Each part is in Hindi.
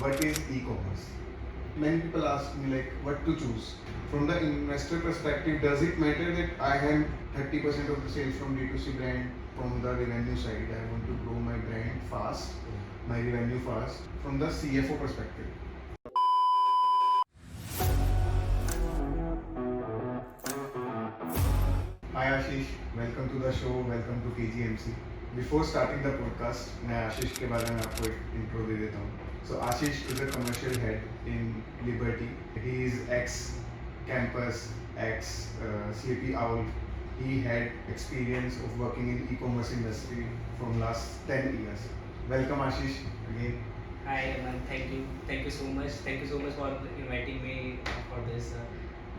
what is e-commerce? Many people ask me like what to choose. From the investor perspective, does it matter that I have 30% of the sales from D2C brand? From the revenue side, I want to grow my brand fast, my revenue fast. From the CFO perspective. Hi Ashish, welcome to the show, welcome to KGMC. Before starting the podcast, मैं आशीष के बारे में आपको एक इंट्रो दे देता हूँ. So Ashish is a commercial head in Liberty. He is ex-campus, ex-Sleepy Owl. He had experience of working in e-commerce industry from last 10 years. Welcome Ashish again. Hi Aman, thank you so much. Thank you so much for inviting me for this.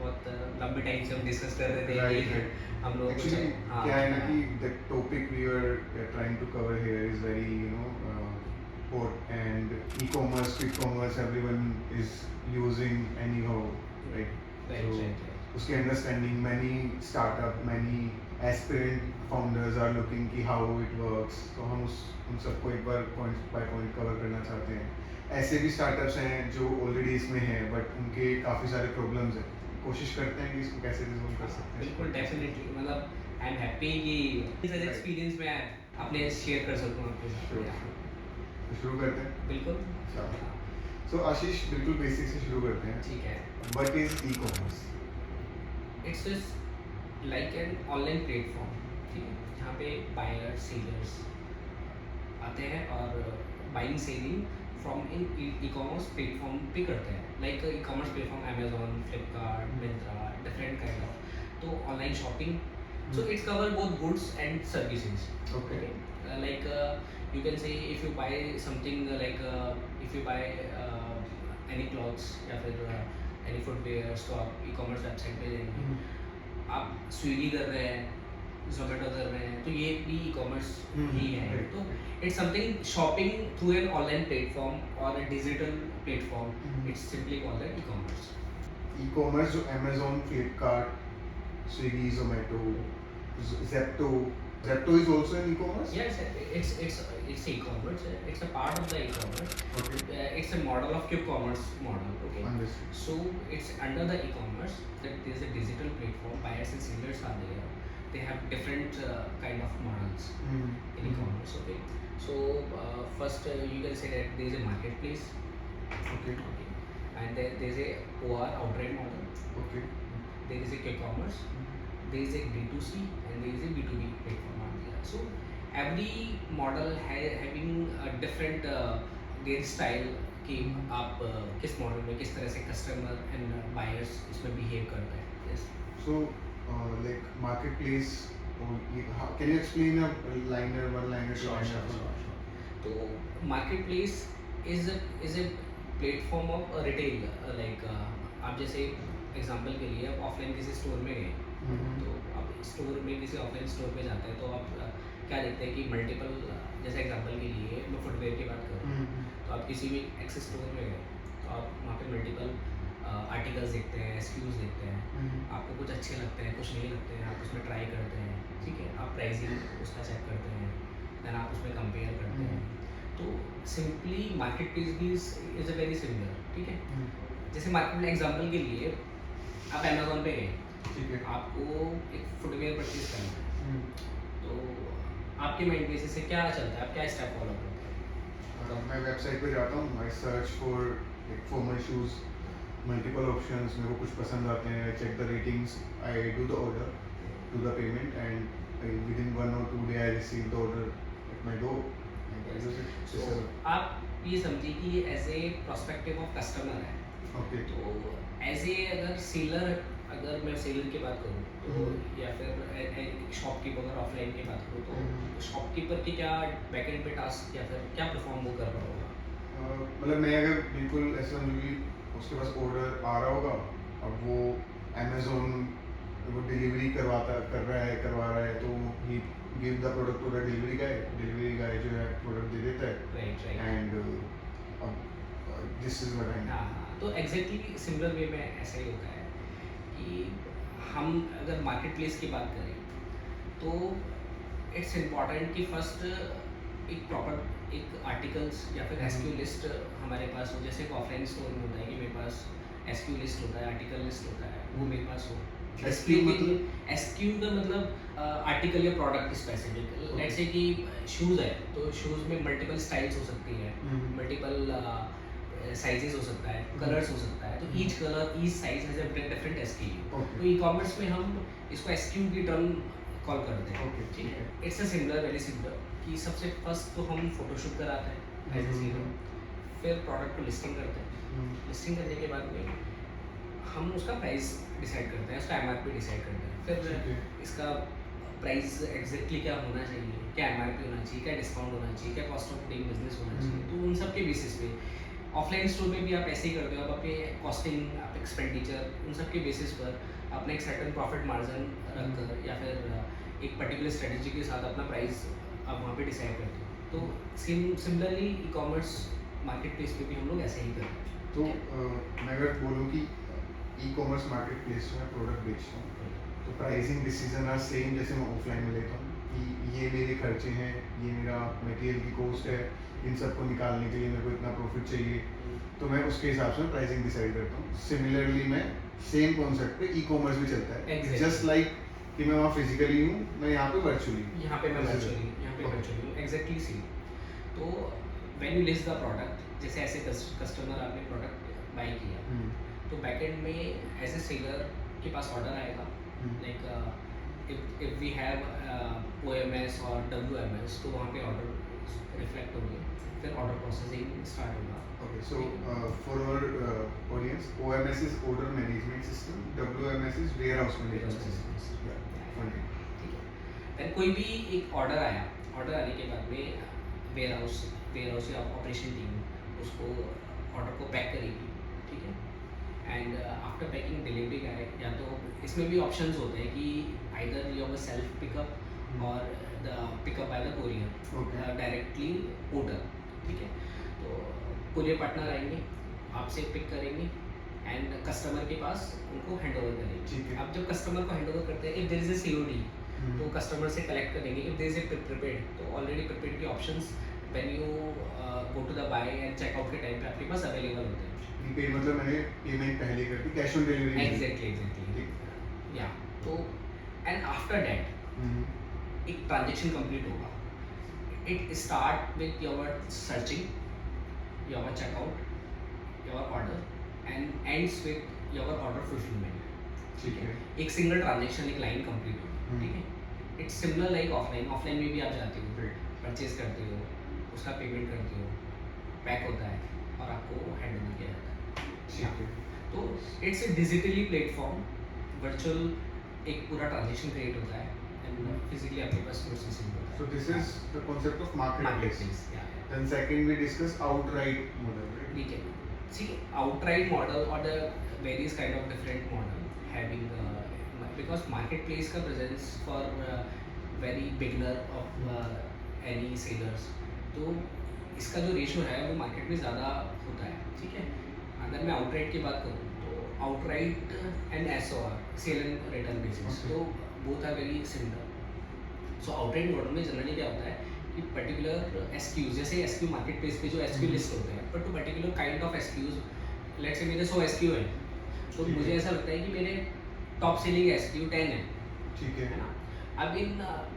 बहुत लंबे टाइम से हम डिस्कस कर रहे थे Right. हम लोग Actually, क्या है ना कि the topic we are trying to cover here is very hot, and e-commerce, quick commerce, everyone is using anyhow, right? right. उसके understanding many startup, many aspirant founders are looking कि how it works. तो हम उन सबको एक बार point by point cover करना चाहते हैं. ऐसे भी startups हैं जो already इसमें हैं but उनके काफ़ी सारे problems हैं. कोशिश करते हैं कि इसको कैसे रिजोल्व कर सकते हैं. बिल्कुल डेफिनेटली मतलब आई एम हैप्पी कि इस एक्सपीरियंस मैं अपने शेयर कर सकूं आपके साथ. तो शुरू करते हैं. बिल्कुल. सो आशीष बिल्कुल बेसिक से शुरू करते हैं. ठीक है. What is e-commerce? It's just like an online platform, ठीक है, जहाँ पे बायर सेलर्स आते हैं और buying selling from in e commerce platform पे करते हैं. Like e-commerce platform Amazon, Flipkart, Myntra, different kind of. तो online shopping, so it's cover both goods and services. Okay. Like you can say if you buy something like if you buy any clothes या फिर any footwear, तो आप e-commerce वेबसाइट पे जाएंगे. आप स्विगी कर रहे हैं, जोमेटो कर रहे हैं, तो ये भी e-commerce ही है. तो it's something shopping through an online platform or a digital platform. It's simply called an e-commerce. E-commerce जो Amazon, Flipkart, Swiggy, Zomato, Zepto. Zepto is also an e-commerce? Yes, it's e-commerce. It's a part of the e-commerce. Okay. It's a model of quick commerce model. Okay. Understood. So it's under the e-commerce that there is a digital platform. Buyers and sellers are there. They have different kind of models in e-commerce. Okay. So first you can say that there is a marketplace. Okay. And there is a OR outright model. Okay. There is a quick commerce. There is a D2C and there is a B2B platform out there. So every model having a different their style कि आप किस मॉडल में किस तरह से कस्टमर एंड बायर्स इसमें बिहेव करते हैं. Yes. So, like marketplace, can you explain a one-liner? Sure. तो marketplace is a platform of retail. Like आप जैसे एग्जांपल के लिए आप ऑफलाइन किसी स्टोर में गए, तो आप स्टोर में किसी ऑफलाइन स्टोर पे जाते हैं तो आप क्या देखते हैं कि मल्टीपल, जैसे एग्जांपल के लिए मैं फुटवेयर की बात करूँ, तो आप किसी भी एक्सेस स्टोर में गए तो आप वहाँ पे मल्टीपल आर्टिकल्स देखते हैं, SKUs देखते हैं. आपको कुछ अच्छे लगते हैं, कुछ नहीं लगते हैं, आप उसमें ट्राई करते हैं. ठीक है. आप प्राइसिंग उसका चेक करते हैं, देन आप उसमें कंपेयर करते हैं. तो सिंपली मार्केट प्लेस भी इज़ अ वेरी सिमिलर. ठीक है. जैसे मार्केट में एग्जांपल के लिए आप अमेजोन पे गए, ठीक है. आपको एक फुटवेयर परचेज करना है, तो आपके माइंड बेसिस से क्या चलता है, आप क्या स्टेप फॉलो करते हैं? मैं वेबसाइट पे जाता हूँ, I search for formal shoes, multiple options, मेरे को कुछ पसंद आते हैं, check the ratings, I do the order, do the payment, and within 1 or 2 days I receive the order at my door. आप ये समझिए कि as a prospective of customer है. ओके. तो एज ए अगर सेलर, अगर मैं सेलर की बात करूँ तो या फिर शॉपकीपर अगर ऑफलाइन की बात करूँ तो शॉपकीपर की क्या बैकएंड पे टास्क या फिर क्या परफॉर्म वो कर रहा होगा? मतलब मैं अगर बिल्कुल ऐसा समझूँ कि उसके पास ऑर्डर आ रहा होगा, अब वो अमेजोन वो डिलीवरी करवा रहा है, तो he give the product to the delivery guy जो है प्रोडक्ट दे देता है. Right. And this is what I mean. हाँ, तो एग्जैक्टली सिमिलर वे में ऐसा ही होता है कि हम अगर मार्केट प्लेस की बात करें तो इट्स इम्पॉर्टेंट कि फर्स्ट एक प्रॉपर एक आर्टिकल्स या फिर एसक्यू लिस्ट हमारे पास हो, जैसे एक ऑफलाइन स्टोर में होता है कि मेरे पास एसक्यू लिस्ट होता है, आर्टिकल लिस्ट होता है, वो मेरे पास हो। SQ मतलब? एसक्यू का मतलब आर्टिकल या प्रोडक्ट स्पेसिफिक। लेट्स से कि शूज़ है तो शूज़ में मल्टीपल स्टाइल्स हो सकती है, मल्टीपल साइजेस हो सकता है, कलर्स हो सकता है, तो each colour each size has a different SQ. तो ई कॉमर्स में हम इसको एसक्यू की टर्म कॉल करते हैं। Okay, ठीक है, okay. It's a similar, very similar कि सबसे फर्स्ट तो हम फोटोशूट कराते हैं एज ए सीरो, फिर प्रोडक्ट को लिस्टिंग करते हैं। लिस्टिंग करने के बाद में हम उसका प्राइस डिसाइड करते हैं, उसका एमआरपी डिसाइड करते हैं, ठीक है। फिर इसका प्राइस एग्जैक्टली क्या होना चाहिए, क्या एमआरपी होना चाहिए, क्या डिस्काउंट होना चाहिए, क्या कॉस्ट ऑफ डूइंग बिजनेस होना चाहिए, तो उन सब के बेसिस पे ऑफलाइन स्टोर में भी आप ऐसे ही करते हो, आप अपने कॉस्टिंग, आप एक्सपेंडिचर, उन सब के बेसिस पर अपना एक सर्टेन प्रॉफिट मार्जिन रखकर या फिर एक पर्टिकुलर स्ट्रेटजी के साथ अपना प्राइस आप वहाँ पे डिसाइड करते हो। तो similarly e commerce market place पे भी हम लोग ऐसे ही करते हैं। तो मैं अगर बोलूँ कि ई कॉमर्स मार्केट प्लेस में प्रोडक्ट बेचता हूँ, तो प्राइसिंग डिसीजन आर सेम जैसे मैं ऑफलाइन में लेता हूँ कि ये मेरे खर्चे हैं, ये मेरा मटेरियल की कॉस्ट है, इन सबको निकालने के लिए मेरे को इतना प्रॉफिट चाहिए, तो मैं उसके हिसाब से प्राइसिंग डिसाइड करता हूँ। सिमिलरली मैं सेम कॉन्सेप्ट पे ई कॉमर्स भी चलता है, Exactly. जस्ट लाइक कि मैं वहाँ फिजिकली हूँ, मैं यहाँ पे वर्चुअली हूँ। यहाँ पे मैं वर्चुअली हूँ, एग्जैक्टली सेम। तो when you list the product, जैसे ऐसे कस्टमर आपने प्रोडक्ट बाई किया, तो बैकएंड में एज ए सेलर के पास ऑर्डर आएगा, like if we have OMS और WMS, तो वहाँ पे ऑर्डर रिफ्लेक्ट होंगे, फिर ऑर्डर प्रोसेसिंग स्टार्ट होगा। Okay, so for our audience, OMS is Order Management System, WMS is Warehouse Management System. Yeah, fine. ठीक है, फिर कोई भी एक ऑर्डर आया, ऑर्डर आने के बाद में वेयर हाउस या ऑपरेशन टीम उसको ऑर्डर को पैक करेगी, ठीक है, एंड आफ्टर पैकिंग डिलीवरी का है, या तो इसमें भी ऑप्शंस होते हैं कि either you have a self pickup और the pickup by the courier directly portal. ठीक है, तो कोरियर पार्टनर आएंगे, आपसे पिक करेंगे एंड कस्टमर के पास उनको हैंड ओवर ठीक करेंगे। है। अब जब कस्टमर को हैंड ओवर करते हैं, if there is a COD तो कस्टमर से कलेक्ट करेंगे, if there is a prepaid तो ऑलरेडी प्रीपेड के options when you go to the buy and checkout के टाइम पे आपके पास अवेलेबल होते हैं। प्रीपेड मतलब मैंने पेमेंट पहले कर दी, कैश ऑन डिलीवरी। एग्जैक्टली या तो एंड आफ्टर दैट एक ट्रांजेक्शन कंप्लीट होगा। It start with your searching, your checkout, your order and ends with your order fulfillment। ठीक है। एक सिंगल ट्रांजेक्शन, एक लाइन कंप्लीट होगी। ठीक है, इट्स सिमिलर लाइक ऑफलाइन में भी आप जाते हो, परचेज करते हो, उसका पेमेंट करते हो, पैक होता है और आपको हैंड ओवर किया जाता है। ठीक है। तो it's a digitally platform, virtual एक पूरा ट्रांजेक्शन क्रिएट होता है एंड फिजिकली आपके पास प्रोसेसिंग होता है। So this is the concept of marketplace. Marketplace, yeah. Then second we discuss outright model, right? ठीक है, see outright model or the various kind of different model having because marketplace का presence for very beginner of any sellers, तो इसका जो रेशो है वो मार्केट में ज़्यादा होता है। ठीक है, अगर मैं आउटराइट की बात करूँ तो outright and SOR sale and return basis, तो both are very similar. So outright model में जनरली क्या होता है कि पर्टिकुलर SKUs, जैसे SKU मार्केट प्लेस पे जो SKU लिस्ट होते हैं, but to particular kind of SKUs, let's say मेरे 100 SKU है, तो ठीक मुझे है। ऐसा लगता है कि मेरे टॉप सेलिंग SKU 10 है, ठीक है है। ना।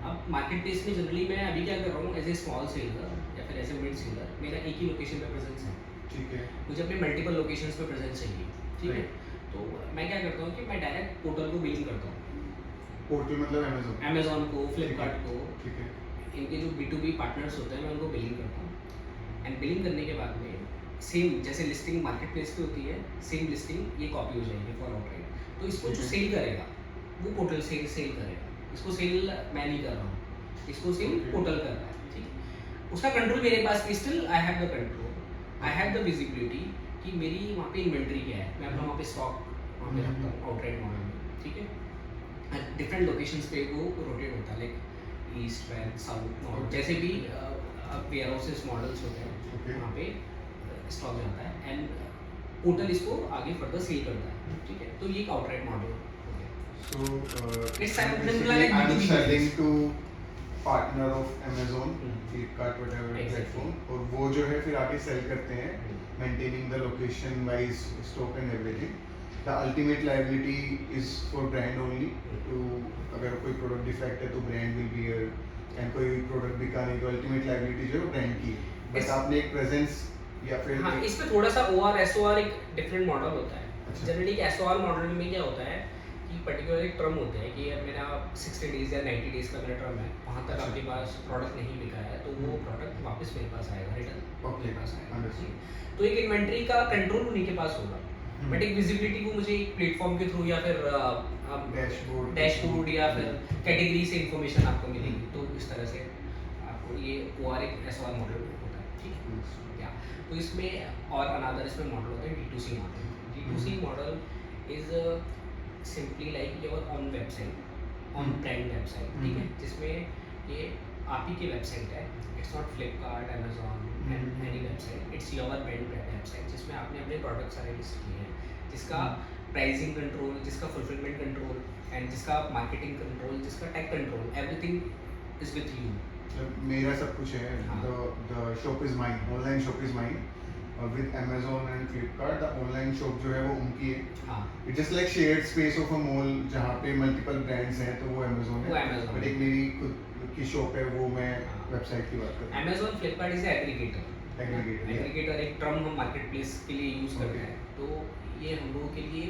अब मार्केट प्लेस में जनरली मैं अभी क्या कर रहा हूँ, एज ए स्मॉल सेलर या फिर एज ए मिड सेलर, मेरा एक ही लोकेशन पे प्रेजेंस है, ठीक है। मुझे अपने मल्टीपल लोकेशंस पे प्रेजेंस चाहिए। ठीक है, तो मैं क्या करता हूँ कि मैं डायरेक्ट पोर्टल को बिलिंग करता हूँ, पोर्टल मतलब अमेजोन। अमेजोन को, फ्लिपकार्ट को, ठीक है। इनके जो B2B पार्टनर्स होते हैं मैं उनको बिलिंग करता हूँ एंड बिलिंग करने के बाद में सेम जैसे लिस्टिंग मार्केट प्लेस पे होती है, सेम लिस्टिंग ये कॉपी हो जाएगी फॉर आउटराइट। तो इसको जो सेल करेगा वो पोर्टल से सेल करेगा, इसको सेल मैं नहीं कर रहा हूँ, इसको सेल पोर्टल कर रहा है। ठीक है, उसका कंट्रोल मेरे पास भी, still I have the control, I have the visibility कि मेरी वहाँ पे इन्वेंट्री क्या है, मैं अपना वहाँ पे स्टॉक वहाँ पे रखता हूँ आउटराइट मॉडल में। ठीक है, डिफरेंट लोकेशंस पे वो रोटेट होता है, like east west south north, जैसे भी वेयर हाउसेस मॉडल्स होते हैं वहाँ पे स्टॉक जाता है एंड पोर्टल इसको आगे फर्दर सेल करता है। ठीक है, तो ये एक आउटराइट मॉडल हो गया। So It's basically similar like I'm B2B selling business. to partner of Amazon, hmm. Flipkart, whatever Exactly. Platform, और वो जो है फिर आगे सेल करते हैं, maintaining the location wise stock and everything. The ultimate liability is for brand only. To अगर कोई प्रोडक्ट डिफेक्ट है तो ब्रांड विल बियर, एंड कोई प्रोडक्ट बिका नहीं तो अल्टीमेट लायबिलिटी जो है ब्रांड की. बट इस- आपने एक प्रेजेंस या फिर हाँ, इसमें थोड़ा सा OR SOR एक डिफरेंट मॉडल होता है. अच्छा. जनरली SOR मॉडल में क्या होता है कि पर्टिकुलर एक टर्म होता है कि अब मेरा 60 डेज या 90 डेज का मेरा टर्म है, वहाँ तक अच्छा. आपके पास प्रोडक्ट नहीं बिका है तो वो प्रोडक्ट वापस मेरे पास आएगा, रिटर्न Okay. मेरे पास आएगा. Understood. तो एक इन्वेंट्री का कंट्रोल उन्हीं के पास होगा, बट एक विजिबिलिटी को मुझे एक प्लेटफॉर्म के थ्रू या फिर डैशबोर्ड या फिर कैटेगरी से इंफॉर्मेशन आपको मिलेगी. तो इस तरह से आपको ये OR एक SOR मॉडल होता है. ठीक है क्या? तो इसमें और अनदर इसमें मॉडल होता है D2C model. D2C model is simply like your own website, own brand website. ठीक है, जिसमें ये आप ही की वेबसाइट है. It's not Flipkart, Amazon and any website. It's your brand website जिसमें आपने अपने प्रोडक्ट सारे लिस्ट किए हैं, जिसका प्राइसिंग कंट्रोल, जिसका फुलफिलमेंट कंट्रोल एंड जिसका मार्केटिंग कंट्रोल, जिसका tech control, everything is with you. मेरा सब कुछ है. हाँ. the shop is mine, online shop is mine. With Amazon and Flipkart, the online shop जो है वो उनकी है. हाँ, It's just like shared space of a mall जहाँ पे multiple brands हैं, तो वो Amazon वो है. Amazon But है. एक मेरी खुद की शॉप है, वो मैं हाँ. वेबसाइट की बात कर रहा हूँ. Amazon Flipkart is aggregator. Aggregator, yeah. Aggregator एक टर्म हम मार्केट प्लेस के लिए यूज़ करते हैं. तो ये हम लोगों के लिए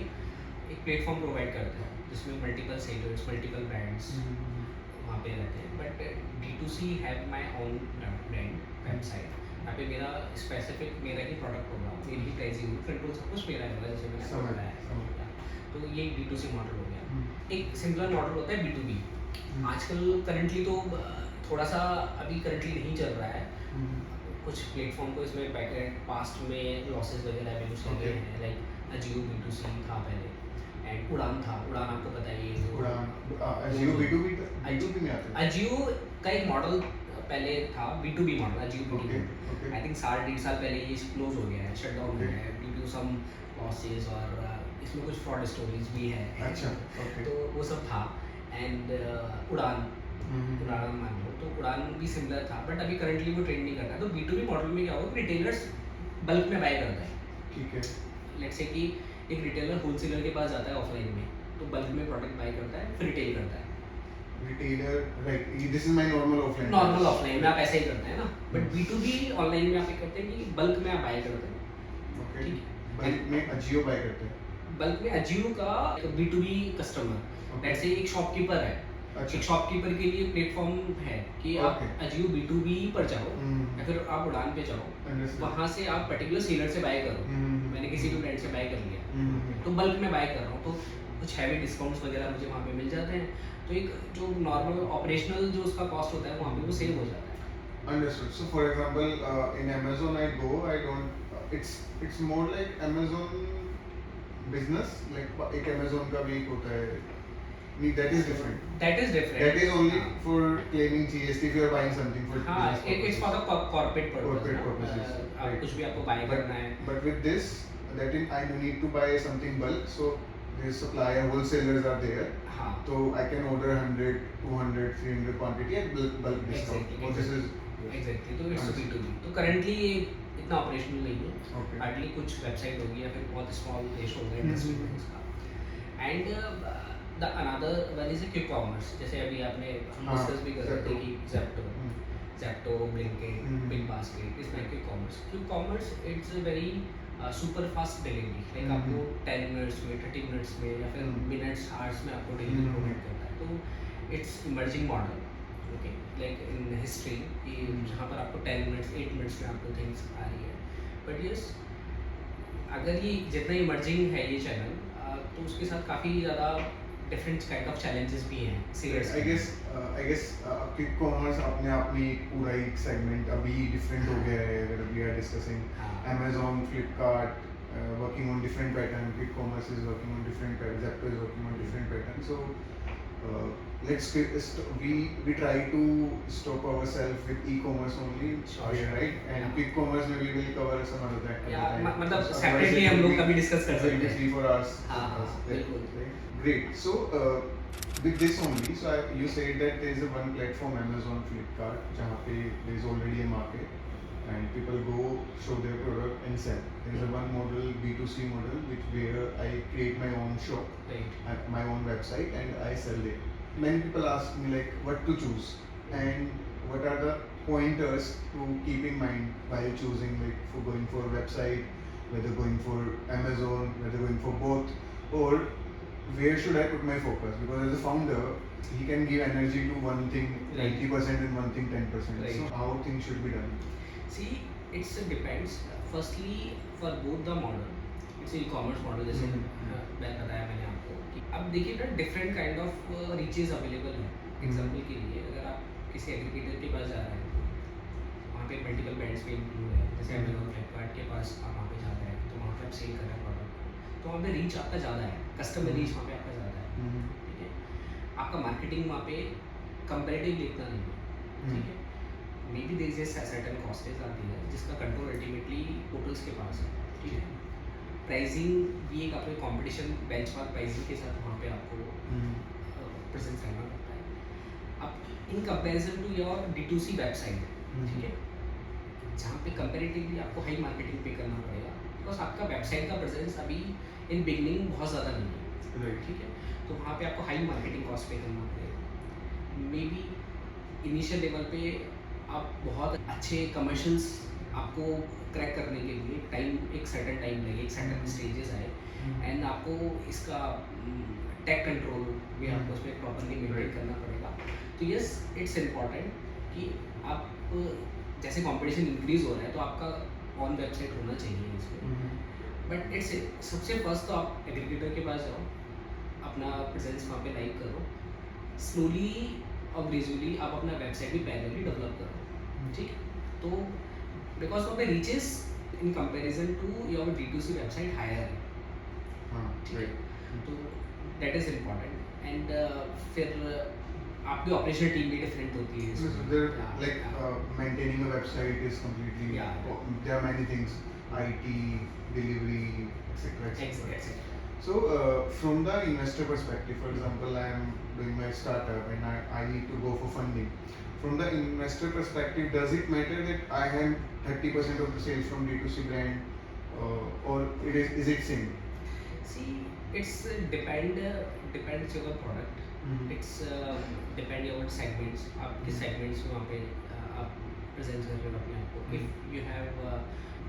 एक प्लेटफॉर्म प्रोवाइड करते हैं जिसमें मल्टीपल सेलर्स, मल्टीपल ब्रांड्स वहाँ पे रहते हैं. But D2C have my own brand website. यहाँ पे मेरा स्पेसिफिक मेरा ही प्रोडक्ट होगा, मेरी ही प्राइसिंग कंट्रोल सब कुछ मेरा होगा, जैसे मैंने आपको समझ बताया. तो ये D2C मॉडल हो गया. हम्म. एक सिमिलर मॉडल होता है B2B. आजकल करंटली तो थोड़ा सा अभी करंटली नहीं चल रहा है. कुछ प्लेटफॉर्म को इसमें बैकएंड पास्ट में लॉसेस वगैरह रेवेन्यूज चल रहे हैं. लाइक अजियो B2C था पहले, एंड उड़ान था. उड़ान आपको पता ही है. Ajio B2B B2B में आता है. अजियो का एक मॉडल पहले था, B2B model. Ajio Okay, B2B okay. I think साल 1.5 साल पहले ये क्लोज हो गया है, शट डाउन हो Okay. गया है ड्यू टू सम लॉसेस, और इसमें कुछ फ्रॉड स्टोरीज भी है. अच्छा, okay. तो वो सब था. एंड उड़ान मान लो, तो उड़ान भी सिमिलर था, बट अभी करंटली वो ट्रेंड नहीं करता है. तो B2B मॉडल में क्या होगा, रिटेलर्स बल्क में बाय करता है. ठीक है. लेट्स से कि एक रिटेलर होलसेलर के पास जाता है ऑफलाइन में, तो बल्क में प्रोडक्ट बाय करता है, फिर रिटेल करता है. Retailer, right? This is my normal offline. Normal offline में आप ऐसे ही करते हैं ना, बट B2B ऑनलाइन में आप ये करते हैं कि बल्क में आप बाय करते हैं. Okay. ठीक है. बल्क में Ajio बाय करते हैं. बल्क में अजियो का B2B customer, Okay. Let's say एक शॉपकीपर है. अच्छा. एक शॉपकीपर के लिए प्लेटफॉर्म है कि आप Okay. अजियो B2B पर जाओ हम्म. या फिर आप उड़ान पे जाओ, Understood. वहाँ से आप पर्टिकुलर सेलर से बाय करो. हम्म. मैंने किसी भी ब्रांड से बाय कर लिया, हम्म. तो बल्क में बाय कर रहा हूँ, तो कुछ हैवी डिस्काउंट्स वगैरह मुझे वहाँ पे मिल जाते हैं. तो एक जो नॉर्मल ऑपरेशनल जो उसका कॉस्ट होता है वहाँ पे वो सेव हो जाता है. Understood. So for example, in Amazon I go, I don't. It's more like Amazon business. Like एक Amazon का भी एक होता है. नहीं, that is different. That is different. That is only for claiming GST if you are buying something for हाँ, business it's for purposes. The corporate Corporate purposes, आप right. कुछ भी आपको बाय करना है. But with this, that in I need to buy something bulk. So the supplier wholesalers are there. हाँ, So I can order 100, 200, 300 quantity at bulk discount. Exactly, Oh, this is exactly. तो इट्स Understood. B2B. तो करंटली ये इतना ऑपरेशनल नहीं है. okay. हार्डली कुछ वेबसाइट होगी या फिर बहुत स्मॉल देश होगा हम्म. इंडस्ट्री में इसका. And the another one is quick commerce. जैसे अभी आपने हम हाँ, डिस्कस भी कर रहे थे कि hmm. Zepto, Blinkit, hmm. BigBasket, इसमें quick commerce. Quick commerce it's a very super fast delivery. Like hmm. आपको 10 मिनट्स में, 30 मिनट्स में या फिर हम्म. मिनट्स, आवर्स में आपको डिलीवरी हम्म. प्रोवाइड करता है. तो it's emerging model. Okay, like in history कि हम्म. जहाँ पर आपको 10 मिनट्स, 8 मिनट्स में आपको थिंग्स आ रही है. बट यस, अगर ये जितना इमर्जिंग है ये चैनल, तो उसके साथ काफ़ी ज़्यादा डिफरेंट काइंड ऑफ चैलेंजेस भी हैं. Serious I guess quick commerce अपने आप में एक पूरा एक segment अभी different हो गया है. अगर we are discussing Amazon, Flipkart, working on different pattern. Quick commerce is working on different pattern. Zepto is working on different pattern. So we try to stop ourselves with e-commerce only, Sure. right? And Yeah. quick commerce maybe we will cover some other time. या मतलब Otherwise सेपरेटली it हम will लोग be- कभी डिस्कस कर it will सकते be हैं. 3-4 hours. हाँ, Right? बिल्कुल. Great. So with this only, so you said that there is a one platform Amazon, Flipkart, जहाँ पे there is already a market and people go show their product and sell. There is a one model B2C model which where I create my own shop, Right. my own website and I sell it. Many people ask me like what to choose and what are the pointers to keep in mind while choosing, like for going for a website, whether going for Amazon, whether going for both, or where should I put my focus? Because as a founder, he can give energy to one thing Right. 90% and one thing 10%. Right. So how things should be done? See, it's depends. Firstly, for both the model, it's e-commerce model जैसे मैं बताया मैंने आपको कि अब देखिए ना different kind of reaches available है. एग्जांपल के लिए अगर आप किसी एग्रीगेटर के पास जा रहे हैं, वहाँ पे मल्टीपल ब्रांड्स पे इंक्लूड है, जैसे अमेजोन, फ्लिपकार्ट के पास आप वहाँ पे जा रहे हैं तो वहाँ पे आप सेल कर रहे हैं प्रोडक्ट, तो वहाँ पे रीच आपका ज़्यादा है, कस्टमर रीच वहाँ पे आपका ज़्यादा है. ठीक है, आपका मार्केटिंग वहाँ पे कंपेरेटिवली इतना नहीं है. ठीक है, maybe there is certain costage आती है जिसका कंट्रोल अल्टीमेटली पोर्टल्स के पास है. ठीक है, प्राइसिंग भी एक आपके कंपटीशन बेंचमार्क प्राइसिंग के साथ वहाँ पे आपको प्रेजेंस रहना पड़ता है. अब in comparison to your D2C website, ठीक है, जहाँ पे कंपैरेटिवली आपको हाई मार्केटिंग पे करना पड़ेगा बिकॉज आपका वेबसाइट का प्रेजेंस अभी इन बिगनिंग बहुत ज़्यादा नहीं है. Right. ठीक है, तो वहाँ पे आपको हाई मार्केटिंग कॉस्ट पे करना पड़ेगा. मे बी इनिशियल लेवल पे आप बहुत अच्छे कमर्शियल्स आपको क्रैक करने के लिए एक सर्टेन टाइम लगे, एक सर्टेन स्टेजेस आए एंड आपको इसका टेक कंट्रोल भी आपको उसमें प्रॉपरली मेंटेन करना पड़ेगा. तो यस, इट्स इम्पॉर्टेंट कि आप जैसे कंपटीशन इंक्रीज हो रहा है तो आपका ऑन वेबसाइट होना चाहिए इसमें. बट इट्स सबसे फर्स्ट तो आप एग्रीगेटर के पास जाओ, अपना प्रेजेंस वहाँ पे लाइक करो, स्लोली और ग्रेजुअली आप अपना वेबसाइट भी पैरेलली डेवलप करो. ठीक है, तो बिकॉज वहाँ पे reaches in comparison to your D2C website higher है. ठीक है, तो दैट इज इम्पॉर्टेंट एंड फिर आपकी ऑपरेशनल टीम भी डिफरेंट होती है. So there, like maintaining a website is completely. Yeah. There are many things, IT, delivery, etc. Exactly. So from the investor perspective, for example, I am doing my startup and I need to go for funding. From the investor perspective, does it matter that I have 30% of the sales from D2C brand, or is it same? See, it's depends your product. It's depend your segments. आप किस segments में वहाँ पे आप present कर रहे हो अपने आप को. If you have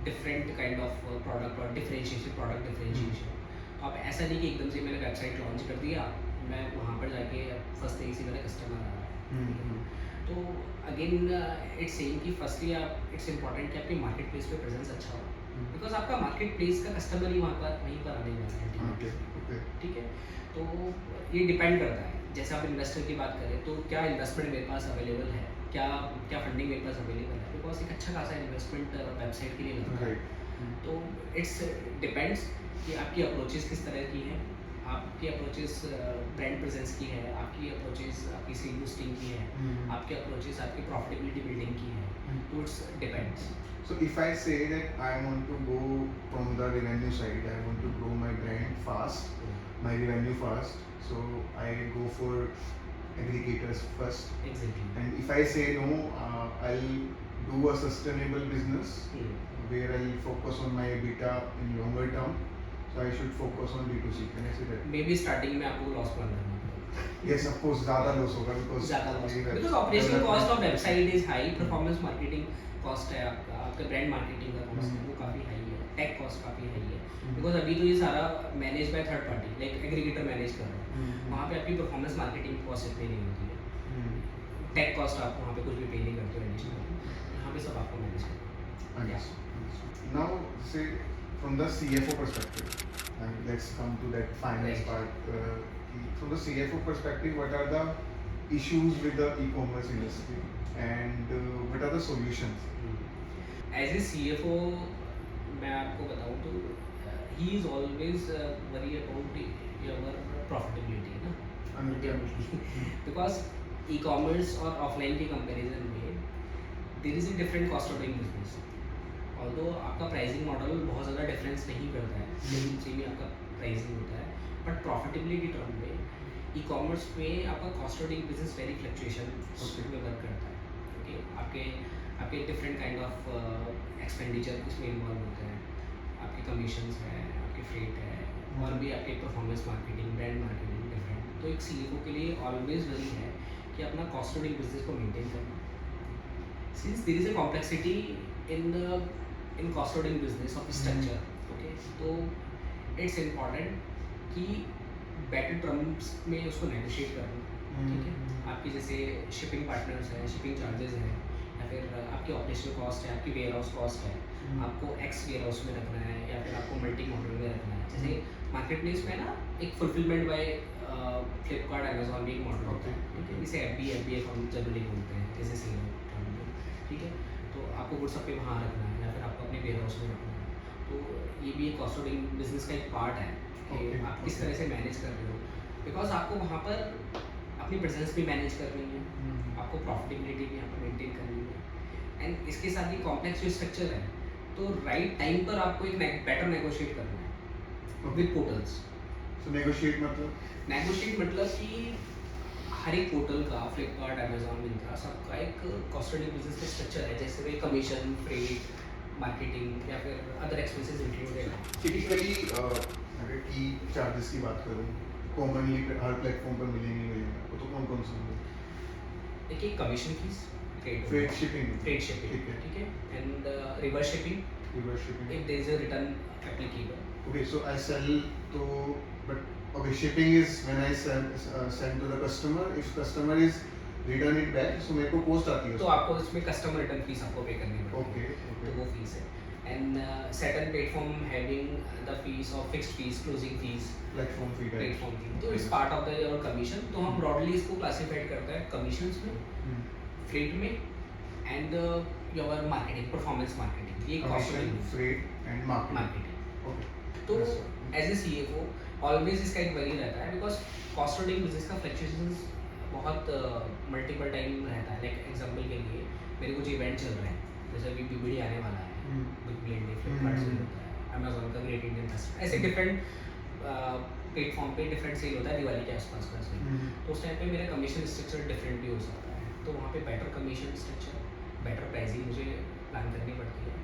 different kind of product or product differentiation, तो आप ऐसा नहीं कि एकदम से मैंने वेबसाइट लॉन्च कर दिया, मैं वहाँ पर जाके फर्स्ट डे से मेरा कस्टमर आ रहा है. तो अगेन इट्स सेम कि फर्स्टली आप इट्स इम्पॉर्टेंट कि आपकी मार्केट प्लेस पे प्रेजेंस अच्छा हो, बिकॉज आपका मार्केट प्लेस का कस्टमर ही वहीं पर आने वाला है. Okay. ठीक है, तो ये डिपेंड करता है. जैसे आप इन्वेस्टर की बात करें तो क्या इन्वेस्टमेंट मेरे पास अवेलेबल है, क्या फंडिंग मेरे पास अवेलेबल है, बिकॉज एक अच्छा खासा इन्वेस्टमेंट वेबसाइट के लिए लगता है. तो इट्स डिपेंड्स कि आपकी अप्रोचेस किस तरह की है, आपकी अप्रोचेस ब्रांड प्रेजेंस की है, आपकी अप्रोचेस आपकी सेल बूस्टिंग की है, आपकी अप्रोचेस आपकी प्रॉफिटेबिलिटी बिल्डिंग की है. तो it's depends. So if I say that I want to go from the revenue side, I want to grow my brand fast, my revenue fast, so I go for aggregators first. Exactly. And if I say no, I'll do a sustainable business where I'll focus on my EBITDA in longer term. So I should focus on D2C. Can I say that? May be starting में आपको लॉस करना है. Yes, of course, ज़्यादा loss होगा because ज़्यादा लॉस मेरी because operational cost of website is high, performance marketing cost है आपका ब्रांड मार्केटिंग का कॉस्ट है वो काफ़ी हाई है, टेक कॉस्ट काफ़ी हाई है. बिकॉज अभी तो ये सारा manage by third party like aggregator manage कर रहा है. वहाँ पे आपकी परफॉर्मेंस मार्केटिंग कॉस्ट इतनी नहीं होती है, टेक कॉस्ट आप वहाँ पे कुछ भी पे नहीं करते हो एडिशनल, यहाँ पे सब आपको मैनेज करना है. Now, say from the CFO perspective, and let's come to that finance Right. part. From the CFO perspective, what are the issues with the e-commerce industry, and what are the solutions? As a CFO मैं आपको बताऊँ तो he is always worry about your profitability ना, बिकॉज ई कॉमर्स और ऑफलाइन के कंपेरिजन में there is a different cost of doing business. Although आपका प्राइसिंग मॉडल बहुत ज़्यादा डिफरेंस नहीं करता है, लेकिन सेम ही आपका प्राइसिंग होता है, बट प्रॉफिटेबिलिटी टर्म में ई कॉमर्स में आपका cost of doing business very fluctuation Okay. में वर्क करता है, ओके। आपके आपके डिफरेंट काइंड ऑफ एक्सपेंडिचर इसमें इन्वॉल्व होते हैं, आपके कमीशंस है, आपके फ्रेट है, और भी आपके performance marketing, brand marketing different. तो एक सीईओ के लिए ऑलवेज वही है कि अपना कॉस्ट ऑफ डूइंग बिजनेस को मेंटेन करना। Since there is a complexity in cost of doing business of structure, okay, तो इट्स इम्पॉर्टेंट कि बेटर टर्म्स में उसको नेगोशिएट करना, ठीक है। आपके जैसे शिपिंग पार्टनर्स हैं, शिपिंग चार्जेस हैं, या फिर आपकी ऑपरेशनल कॉस्ट है, आपकी वेयर हाउस कॉस्ट है, आपको एक्स वेयर हाउस में रखना है या फिर आपको मल्टी मॉडल में रखना है। जैसे मार्केट प्लेस में ना एक फुलफिलमेंट बाय फ्लिपकार्ट, अमेजोन भी एक मॉडल होता है, ठीक है। इसे एफ बी हम जनरली बोलते हैं, जैसे सेल, ठीक है। तो आपको गुड्स अपने वहाँ रखना है या फिर आपको अपने वेयर हाउस में रखना है। तो ये भी एक कॉस्ट ऑफ डूइंग बिजनेस का एक पार्ट है कि Okay, आप किस okay. तरह से मैनेज कर रहे हो, बिकॉज आपको वहाँ पर अपनी प्रेजेंस भी मैनेज करनी है, आपको प्रॉफिटेबिलिटी भी यहाँ पर मेंटेन करनी है, एंड इसके साथ ही कॉम्प्लेक्स जो स्ट्रक्चर है, तो राइट टाइम पर आपको एक बेटर नेगोशिएट करना है विद पोर्टल्स। So negotiate मतलब नेगोशिएट मतलब कि हर एक पोर्टल का, फ्लिपकार्ट, अमेजोन, मिंत्रा, सबका एक कॉस्ट ऑफ डूइंग बिजनेस का स्ट्रक्चर है, जैसे वे कमीशन, फ्रेट, मार्केटिंग या फिर अदर एक्सपेंसेस इंक्लूडेड है। टिपिकली अगर की चार्जेस की बात करूँ, कॉमनली हर प्लेटफॉर्म पर मिलेंगे मिलेंगे, वो तो कौन कौन से होंगे? देखिए, commission fees, freight shipping, freight shipping, ठीक है, ठीक है, and reverse shipping reverse shipping. if there is a return applicable. Okay, so I sell to, but okay, shipping is when I send to the customer. If customer is return it back, so मेरे को post आती है तो आपको इसमें कस्टमर रिटर्न फीस आपको पे करनी पड़ेगी, Okay, तो okay. वो फीस है। And certain platform having the fees और fixed fees, closing fees, Platform fee type. Platform fee, तो it's part of the your commission. तो हम ब्रॉडली इसको क्लासिफाइड करते हैं कमीशंस में, फ्रेट में, and your marketing, performance marketing, ये cost Commission, freight and marketing. Marketing. Okay. तो Yes, sir. As a CEO always इसका एक वही रहता है, because cost of doing business का फ्लक्चुएशंस बहुत मल्टीपल टाइम रहता है। लाइक एग्जांपल के लिए मेरे कुछ इवेंट चल रहे हैं, जैसे अभी बीबीडी आने वाला है, बिग बिलियन डे फ्लिपकार्ट से होता है, अमेजोन का ग्रेट इंडियन फेस्टिवल, ऐसे डिफरेंट प्लेटफॉर्म पे डिफरेंट सेल होता है दिवाली के आसपास का सेल। तो उस टाइम पे मेरा कमीशन स्ट्रक्चर डिफरेंट भी हो सकता है, तो वहाँ पे better commission structure, better pricing मुझे प्लान करनी पड़ती है।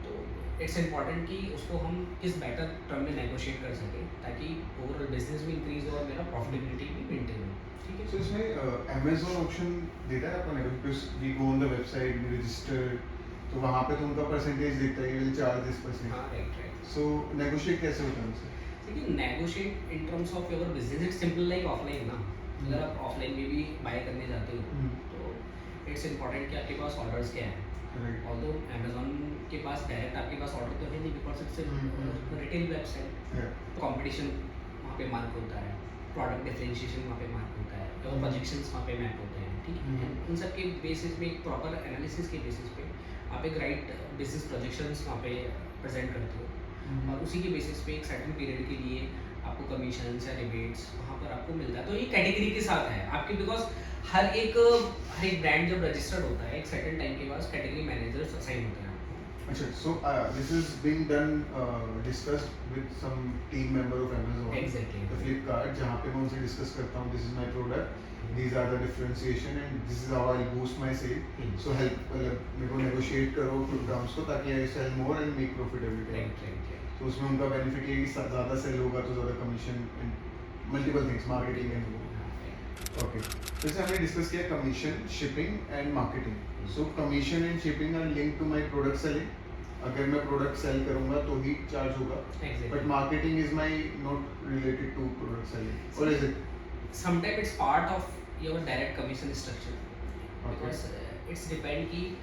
तो इट्स इम्पॉर्टेंट कि उसको हम किस बेटर टर्म में नेगोशिएट कर सकें, ताकि ओवरऑल बिजनेस भी इंक्रीज हो और मेरा प्रॉफिटेबिलिटी भी मेंटेन हो, ठीक है। So इसमें Amazon ऑप्शन देता है आपको, because we go on the website, we register, तो वहाँ पे तो उनका परसेंटेज दिखता है, will charge this percent. हाँ, राइट। So negotiate कैसे होता है उनसे? देखिए, negotiate in terms of your business, it's simple like offline ना। अगर आप ऑफलाइन में भी बाय करने जाते हो, तो इट्स इम्पॉर्टेंट कि आपके पास ऑर्डर्स क्या हैं। Right. ऑल्दो अमेजोन के पास डायरेक्ट आपके पास ऑर्डर तो है नहीं, because it's retail website. Yeah. Competition वहाँ पे मार्क होता है, प्रोडक्ट डिफरेंशिएशन वहाँ पे मार्क होता है, और प्रोजेक्शंस वहाँ पे मैप होते हैं, ठीक है। उन सब के बेसिस में, एक प्रॉपर एनालिसिस के बेसिस पे आप एक राइट बिजनेस प्रोजेक्शंस वहाँ पे प्रेजेंट करते हो, और उसी के बेसिस पे एक सर्टेन पीरियड के लिए आपको कमीशन या रिबेट्स वहाँ पर आपको मिलता है। तो ये कैटेगरी के साथ है आपके, बिकॉज हर एक ब्रांड जब रजिस्टर्ड होता है, एक सर्टेन टाइम के बाद कैटेगरी मैनेजर्स असाइन होते हैं आपको। अच्छा, so this is being done discussed with some team member of Amazon. Exactly. The Flipkart, जहाँ पे मैं उनसे डिस्कस करता हूँ, this is my product, these are the differentiation and this is how I boost my sale. So help मेरे को negotiate करो कुछ terms को, ताकि I sell more and make profit every time. Right. तो उसमें उनका बेनिफिट ये है कि ज़्यादा सेल होगा तो ज़्यादा commission and multiple things, marketing and वो। ओके, जैसे हमने डिस्कस किया commission, shipping and marketing. So commission and shipping are link to my product selling. अगर मैं प्रोडक्ट सेल करूंगा तो ही चार्ज होगा, but marketing is my not related to product selling, और is it? Sometime it's part of your direct commission structure, Okay. Because it's depend कि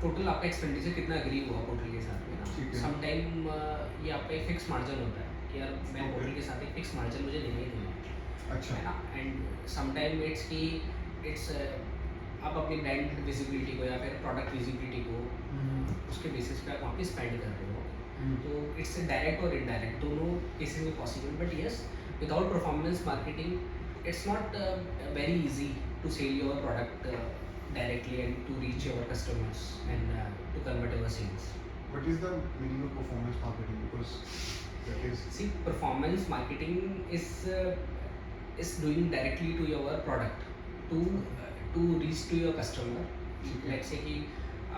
टोटल आपका एक्सपेंडिचर कितना एग्री हुआ पोर्टल के साथ में ठीक ना। है। समटाइम ये आपका एक फिक्स मार्जिन होता है कि यार मैं Okay. पोर्टल के साथ एक फिक्स मार्जिन मुझे लेना ही देना है, अच्छा, है ना। एंड समटाइम इट्स कि इट्स आप अपनी ब्रांड विजिबिलिटी को या फिर प्रोडक्ट विजिबिलिटी को उसके बेसिस पे आप वहाँ पे स्पेंड कर रहे हो, तो इट्स डायरेक्ट और इनडायरेक्ट दोनों केसेस में possible. But yes, without performance marketing it's not very easy to sell your product directly and to reach your customers and to convert your sales. what is the meaning of performance marketing? Because that is See, performance marketing is doing directly to your product to reach to your customer. Let's say कि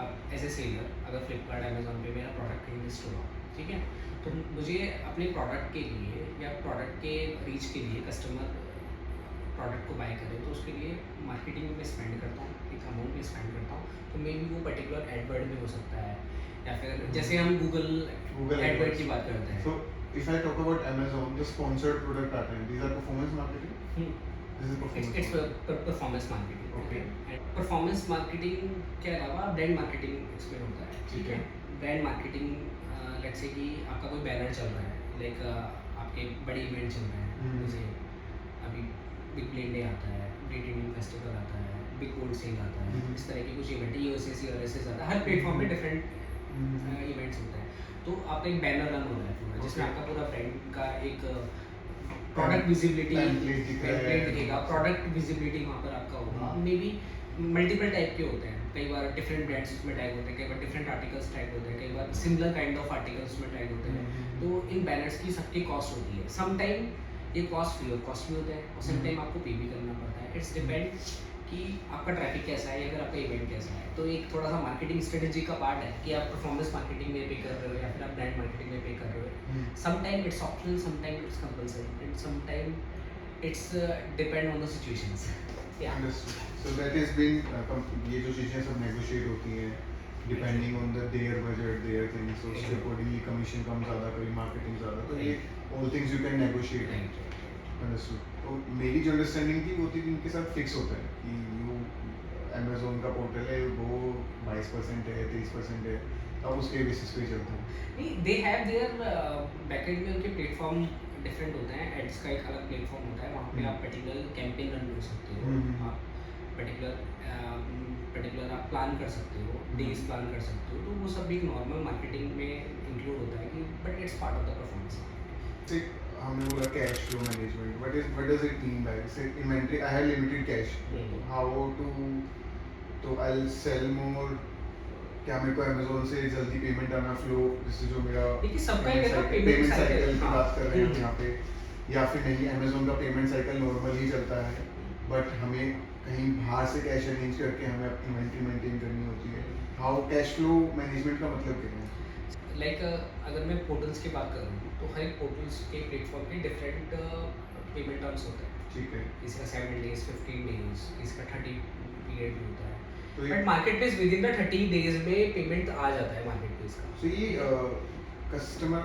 आप एज ए सेलर अगर फ्लिपकार्ट अमेजोन पे मेरा प्रोडक्ट कहीं लिस्ट हुआ, ठीक है, तो मुझे अपने प्रोडक्ट के लिए या प्रोडक्ट के रीच के लिए कस्टमर प्रोडक्ट को बाय करें तो उसके लिए मार्केटिंग में स्पेंड करता हूँ, एक अमाउंट में स्पेंड करता हूँ, तो मे बी वो पर्टिकुलर एडवर्ड में हो सकता है या फिर जैसे हम गूगल एडवर्ड की बात करते हैं. So if I talk about Amazon, the sponsored product आते हैं, these are performance marketing. This is performance. It's performance marketing. Okay. Performance marketing के अलावा ब्रांड मार्केटिंग इसमें होता है. ठीक है. ब्रांड मार्केटिंग लेट्स से कि आपका कोई बैनर चल रहा है, लाइक आपके बड़े इवेंट चल रहे हैं, जैसे अभी बिग ब्लेंड डे आता है, ग्रेट इंडियन फेस्टिवल आता है, बिग गोल्ड सेल आता है, इस तरह के कुछ इवेंट यूएसएस आता है, हर प्लेटफॉर्म पे डिफरेंट इवेंट्स होते हैं. तो आपका एक बैनर रन हो रहा है पूरा, जिसमें आपका पूरा ब्रांड का एक प्रोडक्ट विजिबिलिटी टेम्पलेट दिखेगा, प्रोडक्ट विजिबिलिटी वहाँ पर आपका होगा. मे बी मल्टीपल टाइप के होते हैं, कई बार डिफरेंट ब्रांड्स उसमें टैग होते हैं, कई बार डिफरेंट आर्टिकल्स टैग होते हैं, कई बार सिमिलर काइंड ऑफ आर्टिकल्स में टैग होते हैं. तो इन बैनर्स की सबकी कॉस्ट होती है. सम टाइम ये कॉस्ट फ्री और कॉस्टली होता है और सम टाइम आपको पे भी करना पड़ता है. इट्स डिपेंड कि आपका ट्रैफिक कैसा है या फिर आपका इवेंट कैसा है. तो एक थोड़ा सा मार्केटिंग स्ट्रेटेजी का पार्ट है कि आप परफॉर्मेंस मार्केटिंग में पे कर रहे हो या फिर आप ब्रांड मार्केटिंग में पे कर रहे हो. Some time it's optional, some time it's compulsory and some time it's depend on the situations. Understood. So that has been ये जो चीज़ें सब negotiate होती हैं depending on their budget, their things. So उसके accordingly commission कम ज़्यादा, कभी marketing ज़्यादा, तो ये all things you can negotiate. Understood. तो मेरी जो अंडरस्टैंडिंग थी वो थी कि इनके साथ फिक्स होता है कि यू अमेजोन का पोर्टल है वो 22% है, 30% है, अब उसके बेसिस पे चलता है. नहीं, दे हैव देयर बैकएंड में उनके प्लेटफॉर्म डिफरेंट होते हैं. एड्स का एक अलग प्लेटफॉर्म होता है, वहाँ पे आप पर्टिकुलर कैंपेन रन कर सकते हो, आप पर्टिकुलर आप प्लान कर सकते हो, डेज प्लान कर सकते हो. तो वो सब भी नॉर्मल मार्केटिंग में इंक्लूड होता है कि but it's part of the performance. हमने बोला cash flow management, what does it mean by say inventory I have limited cash, how to, तो आई विल सेल मोर, क्या मेरे को अमेजोन से जल्दी पेमेंट आना फ्लो, जिससे जो मेरा देखिए सबका एक है पेमेंट साइकिल की बात कर रहे हैं यहाँ पे, या फिर नहीं अमेजोन का पेमेंट साइकिल नॉर्मल ही चलता है बट हमें कहीं बाहर से कैश अरेंज करके हमें अपनी इन्वेंटरी मेंटेन करनी होती है. हाउ कैश फ्लो मैनेजमेंट का मतलब क्या है? लाइक अगर मैं पोर्टल्स की बात करूँ तो हर एक पोर्टल्स के प्लेटफॉर्म के डिफरेंट पेमेंट टर्म्स होते हैं. ठीक है. किसी का 7 डेज, 15 डेज, किसी का 30 पीरियड भी होता है. तो but market place with in the 30 days में पेमेंट आ जाता है मार्केट प्लेस का. तो ये कस्टमर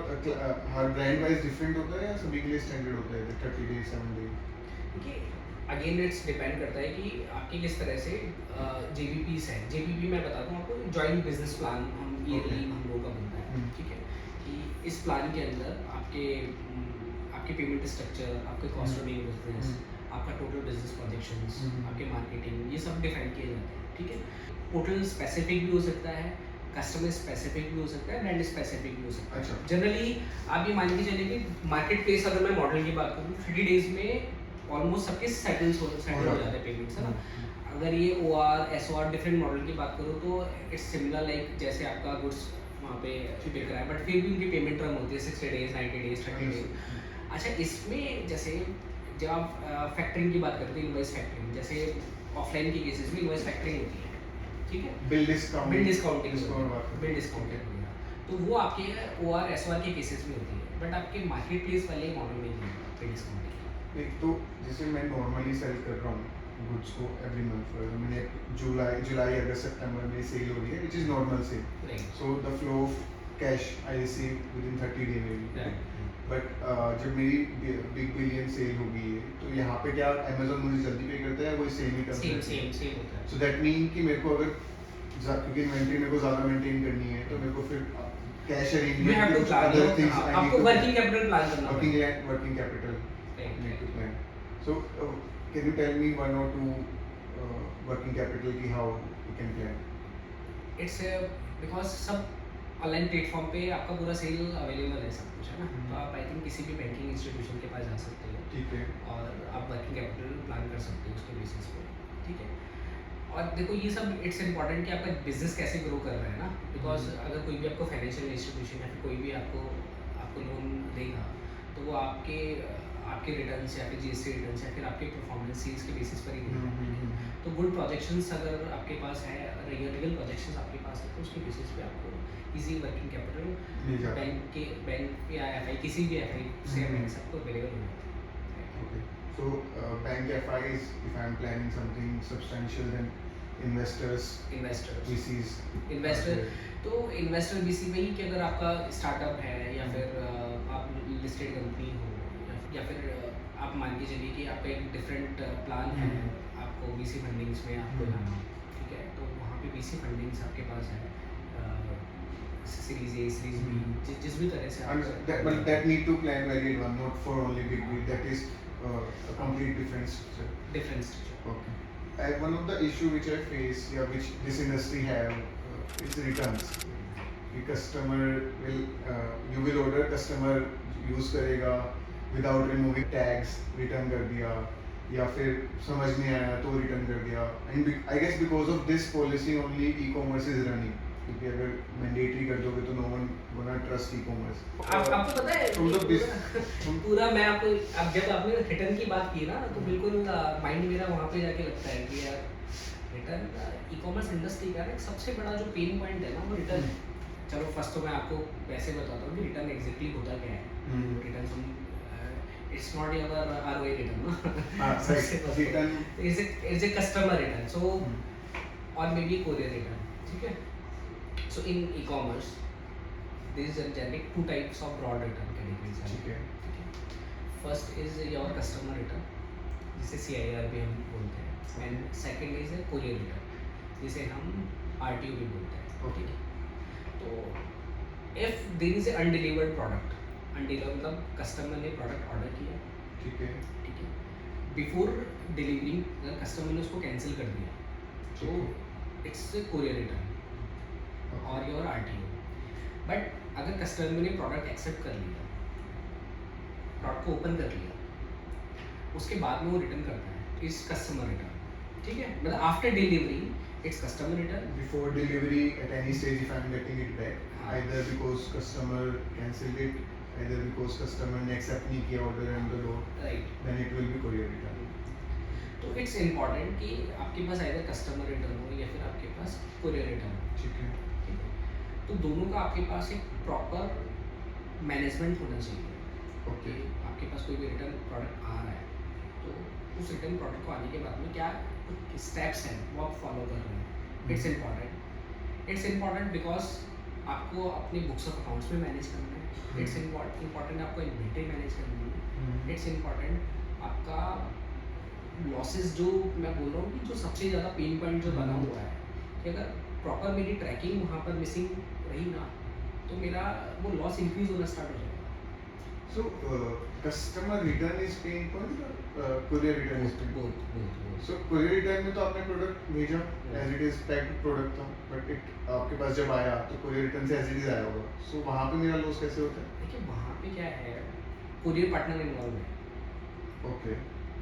हर ब्रांड वाइज डिफरेंट होता है या सभी के लिए स्टैंडर्ड होता है 30 डेज 7 डेज? देखिए अगेन इट्स डिपेंड करता है कि आपके किस तरह से JBPs है. JBP मैं बताता हूँ आपको, जॉइंट बिजनेस प्लान हम ईयरली हम लोगों का बनता है. ठीक है, कि इस प्लान के अंदर आपके पेमेंट स्ट्रक्चर, आपके कॉस्ट ऑफ डूइंग बिजनेस, आपका टोटल बिजनेस प्रोजेक्शंस, आपके मार्केटिंग, ये सब डिफाइन किए जाते हैं. ठीक है, पोर्टल स्पेसिफिक भी हो सकता है, कस्टमर स्पेसिफिक भी हो सकता है, ब्रांड स्पेसिफिक भी हो सकता है. जनरली आप ये मान के चलिए कि मार्केट प्लेस अगर मैं मॉडल की बात करूँ 30 डेज में ऑलमोस्ट सबके सेटल हो जाते हैं पेमेंट्स, है ना. अगर ये OR SOR डिफरेंट मॉडल की बात करूँ तो इट्स सिमिलर लाइक जैसे आपका गुड्स वहाँ पे बिक रहा है बट फिर भी उनकी पेमेंट टर्म होती है 60 डेज, 90 डेज, 30 डेज. अच्छा, इसमें जैसे जब आप फैक्टरिंग की बात करते हैं, इनवॉइस फैक्टरिंग, जैसे ऑफलाइन के केसेस में इनवॉइस फैक्टरिंग होती है. ठीक है, बिल डिस्काउंटिंग वगैरह, तो वो आपके OR SOR के केसेस में होती है बट आपके मार्केट प्लेस वाले मॉडल में नहीं है बिल डिस्काउंटिंग. एक तो जैसे मैं नॉर्मली सेल कर रहा हूँ गुड्स को एवरी मंथ, मैंने जुलाई अगस्त सितंबर में सेल हो रही है which is normal sale, so the flow of cash I receive within 30 day में. बट जब मेरी बिग बिलियन सेल हो गई है तो यहाँ पे क्या अमेजोन मुझे जल्दी पे करता है, वो सेम ही करता है. सेम होता है. सो दैट मीन कि मेरे को अगर क्योंकि इन्वेंटरी मेरे को ज़्यादा मेंटेन करनी है तो मेरे को फिर कैश अरेंजमेंट अदर थिंग्स आपको वर्किंग कैपिटल प्लान करना होगा. Working capital need to plan. So can you tell me one or two working capital की how you can plan? It's because सब ऑनलाइन प्लेटफॉर्म पे आपका पूरा सेल अवेलेबल है, सब कुछ है ना. तो आप आई थिंक किसी भी बैंकिंग इंस्टीट्यूशन के पास जा सकते हो. ठीक है. और आप वर्किंग कैपिटल प्लान कर सकते हो उसके बेसिस पे. ठीक है, और देखो ये सब इट्स इम्पॉर्टेंट कि आपका बिजनेस कैसे ग्रो कर रहा है ना. बिकॉज अगर कोई भी आपको फाइनेंशियल इंस्टीट्यूशन या फिर कोई भी आपको लोन देगा तो वो आपके रिटर्न्स या फिर जीएसटी रिटर्न्स या फिर आपके परफॉर्मेंस सेल्स के बेसिस पर ही देगा। हम्म। तो गुड प्रोजेक्शंस अगर आपके पास है, रियल प्रोजेक्शंस आपके पास है, तो उसके बेसिस पे आपको इजी वर्किंग मिल कैपिटल जाता है। बैंक या एफआई किसी भी एफआई से हम्म। बैंक सबको अवेलेबल हो जाता है। Okay. So, bank FIs, if I'm planning something substantial, then investors, investors VCs. Investor are तो इन्वेस्टर बेसिक वही कि अगर आपका स्टार्टअप है या हम्म। फिर आप लिस्टेड कंपनी हो या फिर आप मान के चलिए कि आपका एक डिफरेंट प्लान है, आपको वीसी फंडिंग्स में आपको हम्म। जाना हो, ठीक है, तो वहाँ पे वीसी फंडिंग्स आपके पास है, सीरीज ए सीरीज बी, जिस भी तरह से And आप but that need to plan very well, not for only big deal. That is a complete different structure. Difference. Okay. And one of the issue which I face, yeah, which this industry have, is returns. The customer will, you will order, customer use करेगा without removing tags, return कर दिया, या फिर समझ नहीं आया तो रिटर्न कर दिया. And I guess because of this policy only e-commerce is running. क्योंकि अगर मैंडेटरी कर दोगे तो no one gonna trust e-commerce. आपको पता है From the ये from पूरा मैं आपको, अब जब आपने रिटर्न की बात की ना, तो बिल्कुल माइंड मेरा वहाँ पे जाके लगता है कि यार रिटर्न ई कॉमर्स इंडस्ट्री का एक सबसे बड़ा जो पेन पॉइंट है ना, वो रिटर्न है। चलो फर्स्ट तो मैं आपको वैसे बताता हूँ कि रिटर्न एग्जैक्टली होता क्या है। Return it's not your ROI return हाँ, सबसे right. Return. Is a customer return, so और मे बी कोरियर रिटर्न, ठीक है। So in E commerce there is a generic two types of broad return categories हैं। ठीक है. First is your customer return, जिसे CIR भी हम बोलते हैं, and second is courier return, जिसे हम RTO भी बोलते हैं। Okay. तो if there is a undelivered product, undelivered मतलब कस्टमर ने प्रोडक्ट ऑर्डर किया, ठीक है. ठीक है, बिफोर डिलीवरी अगर कस्टमर ने उसको कैंसिल कर दिया तो इट्स कोरियर रिटर्न और योर RTO। बट अगर कस्टमर ने प्रोडक्ट एक्सेप्ट कर लिया, प्रोडक्ट को ओपन कर लिया, उसके बाद में वो रिटर्न करता है, इट्स कस्टमर रिटर्न, ठीक है। मतलब after delivery its customer return. Before delivery, at any stage, if I'm getting it back, हाँ। either because customer cancelled it, either because customer ने accept नहीं किया order and the load, right. then it will be courier return. तो इट्स इम्पॉर्टेंट कि आपके पास आइदर कस्टमर रिटर्न हो या फिर आपके पास कोरियर रिटर्न हो, ठीक है. ठीक है। तो दोनों का आपके पास एक प्रॉपर मैनेजमेंट होना चाहिए। Okay. आपके पास कोई भी रिटर्न प्रोडक्ट आ रहा है तो उस रिटर्न प्रोडक्ट को आने के बाद में क्या कुछ स्टेप्स हैं वो आप फॉलो कर रहे हैं। इट्स इम्पॉर्टेंट बिकॉज आपको अपने बुक्स ऑफ अकाउंट्स में मैनेज करना है। इट्स इम्पॉर्टेंट आपको इन्वेंटरी मैनेज करनी है। इट्स इम्पॉर्टेंट आपका लॉसेस, जो मैं बोल रहा हूँ कि जो सबसे ज़्यादा पेन पॉइंट जो बना हुआ है कि अगर प्रॉपर मेरी ट्रैकिंग वहाँ पर मिसिंग रही ना तो मेरा वो लॉस इंक्रीज होना स्टार्ट हो जाएगा। So, customer return is pain point or courier return is pain point? बहुत So, courier return में तो आपने प्रोडक्ट भेजा as it is packed product था, but it आपके पास जब आया तो courier return से as it is आया होगा. So, वहाँ पे मेरा लॉस कैसे होता है? देखिए वहाँ पे क्या है, कुरियर पार्टनर इन्वॉल्व है। Okay.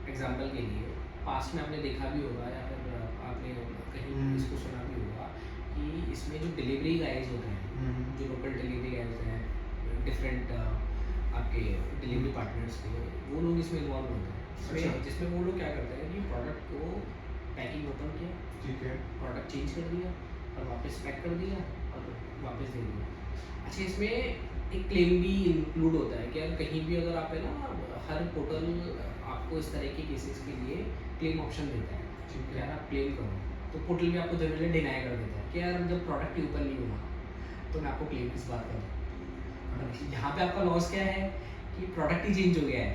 एग्जाम्पल के लिए पास्ट में आपने देखा भी होगा या फिर आपने कहीं इसको सुना भी होगा कि इसमें जो डिलीवरी गाइज होते हैं, जो लोकल डिलीवरी गाइज हैं, डिफरेंट आपके डिलीवरी पार्टनर्स के, वो लोग इसमें इन्वॉल्व होते हैं। अच्छा। इसमें जिसमें वो लोग क्या करते हैं कि प्रोडक्ट को पैकिंग ओपन किया, ठीक है. प्रोडक्ट चेंज कर दिया और वापस पैक कर दिया और वापस दे दिया। अच्छा, इसमें एक क्लेम भी इंक्लूड होता है कि अगर कहीं भी अगर आप है ना, हर पोर्टल आपको इस तरह के केसेस के लिए क्लेम ऑप्शन देता है ठीक कि है. यार आप क्लेम करो, तो पोर्टल भी आपको जनरली डिनाई कर देता है कि यार जब प्रोडक्ट ही ओपन नहीं हुआ तो मैं आपको क्लेम किस बात का दूँ। यहाँ पे आपका लॉस क्या है कि प्रोडक्ट ही चेंज हो गया है,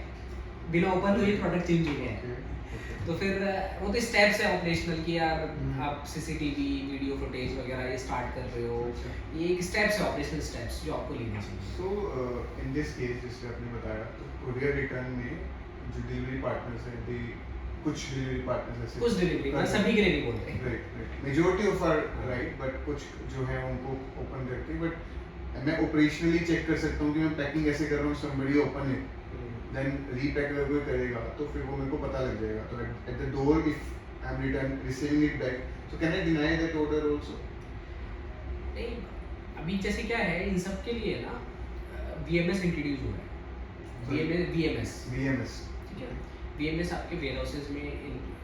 बिना ओपन हुए प्रोडक्ट चेंज हो गया है। Okay. तो फिर वो तो स्टेप्स है ऑपरेशनल की यार, आप हम्म। CCTV वीडियो फुटेज वगैरह ये स्टार्ट कर रहे हो, अच्छा. ये एक स्टेप्स है, ऑपरेशनल स्टेप्स जो आपको लेने चाहिए। So, in this case जैसे आपने बताया तो courier return में जो डिलीवरी पार्टनर्स हैं, they कुछ डिलीवरी पार्टनर्स ऐसे कुछ डिलीवरी मैं सभी के लिए नहीं बोल रहे। Right majority of are right, but कुछ जो है उनको ओपन करके, बट मैं ऑपरेशनली चेक कर सकता हूँ कि मैं पैकिंग ऐसे कर रहा हूँ, somebody open it then repack अगर कोई करेगा तो फिर वो मेरे को पता लग जाएगा। तो at the door if I am return receiving it back, so can I deny that order also? नहीं, अभी जैसे क्या है इन सब के लिए ना VMS इंट्रोड्यूस हुआ है। VMS, VMS. ठीक है। VMS आपके वेयर हाउसेज में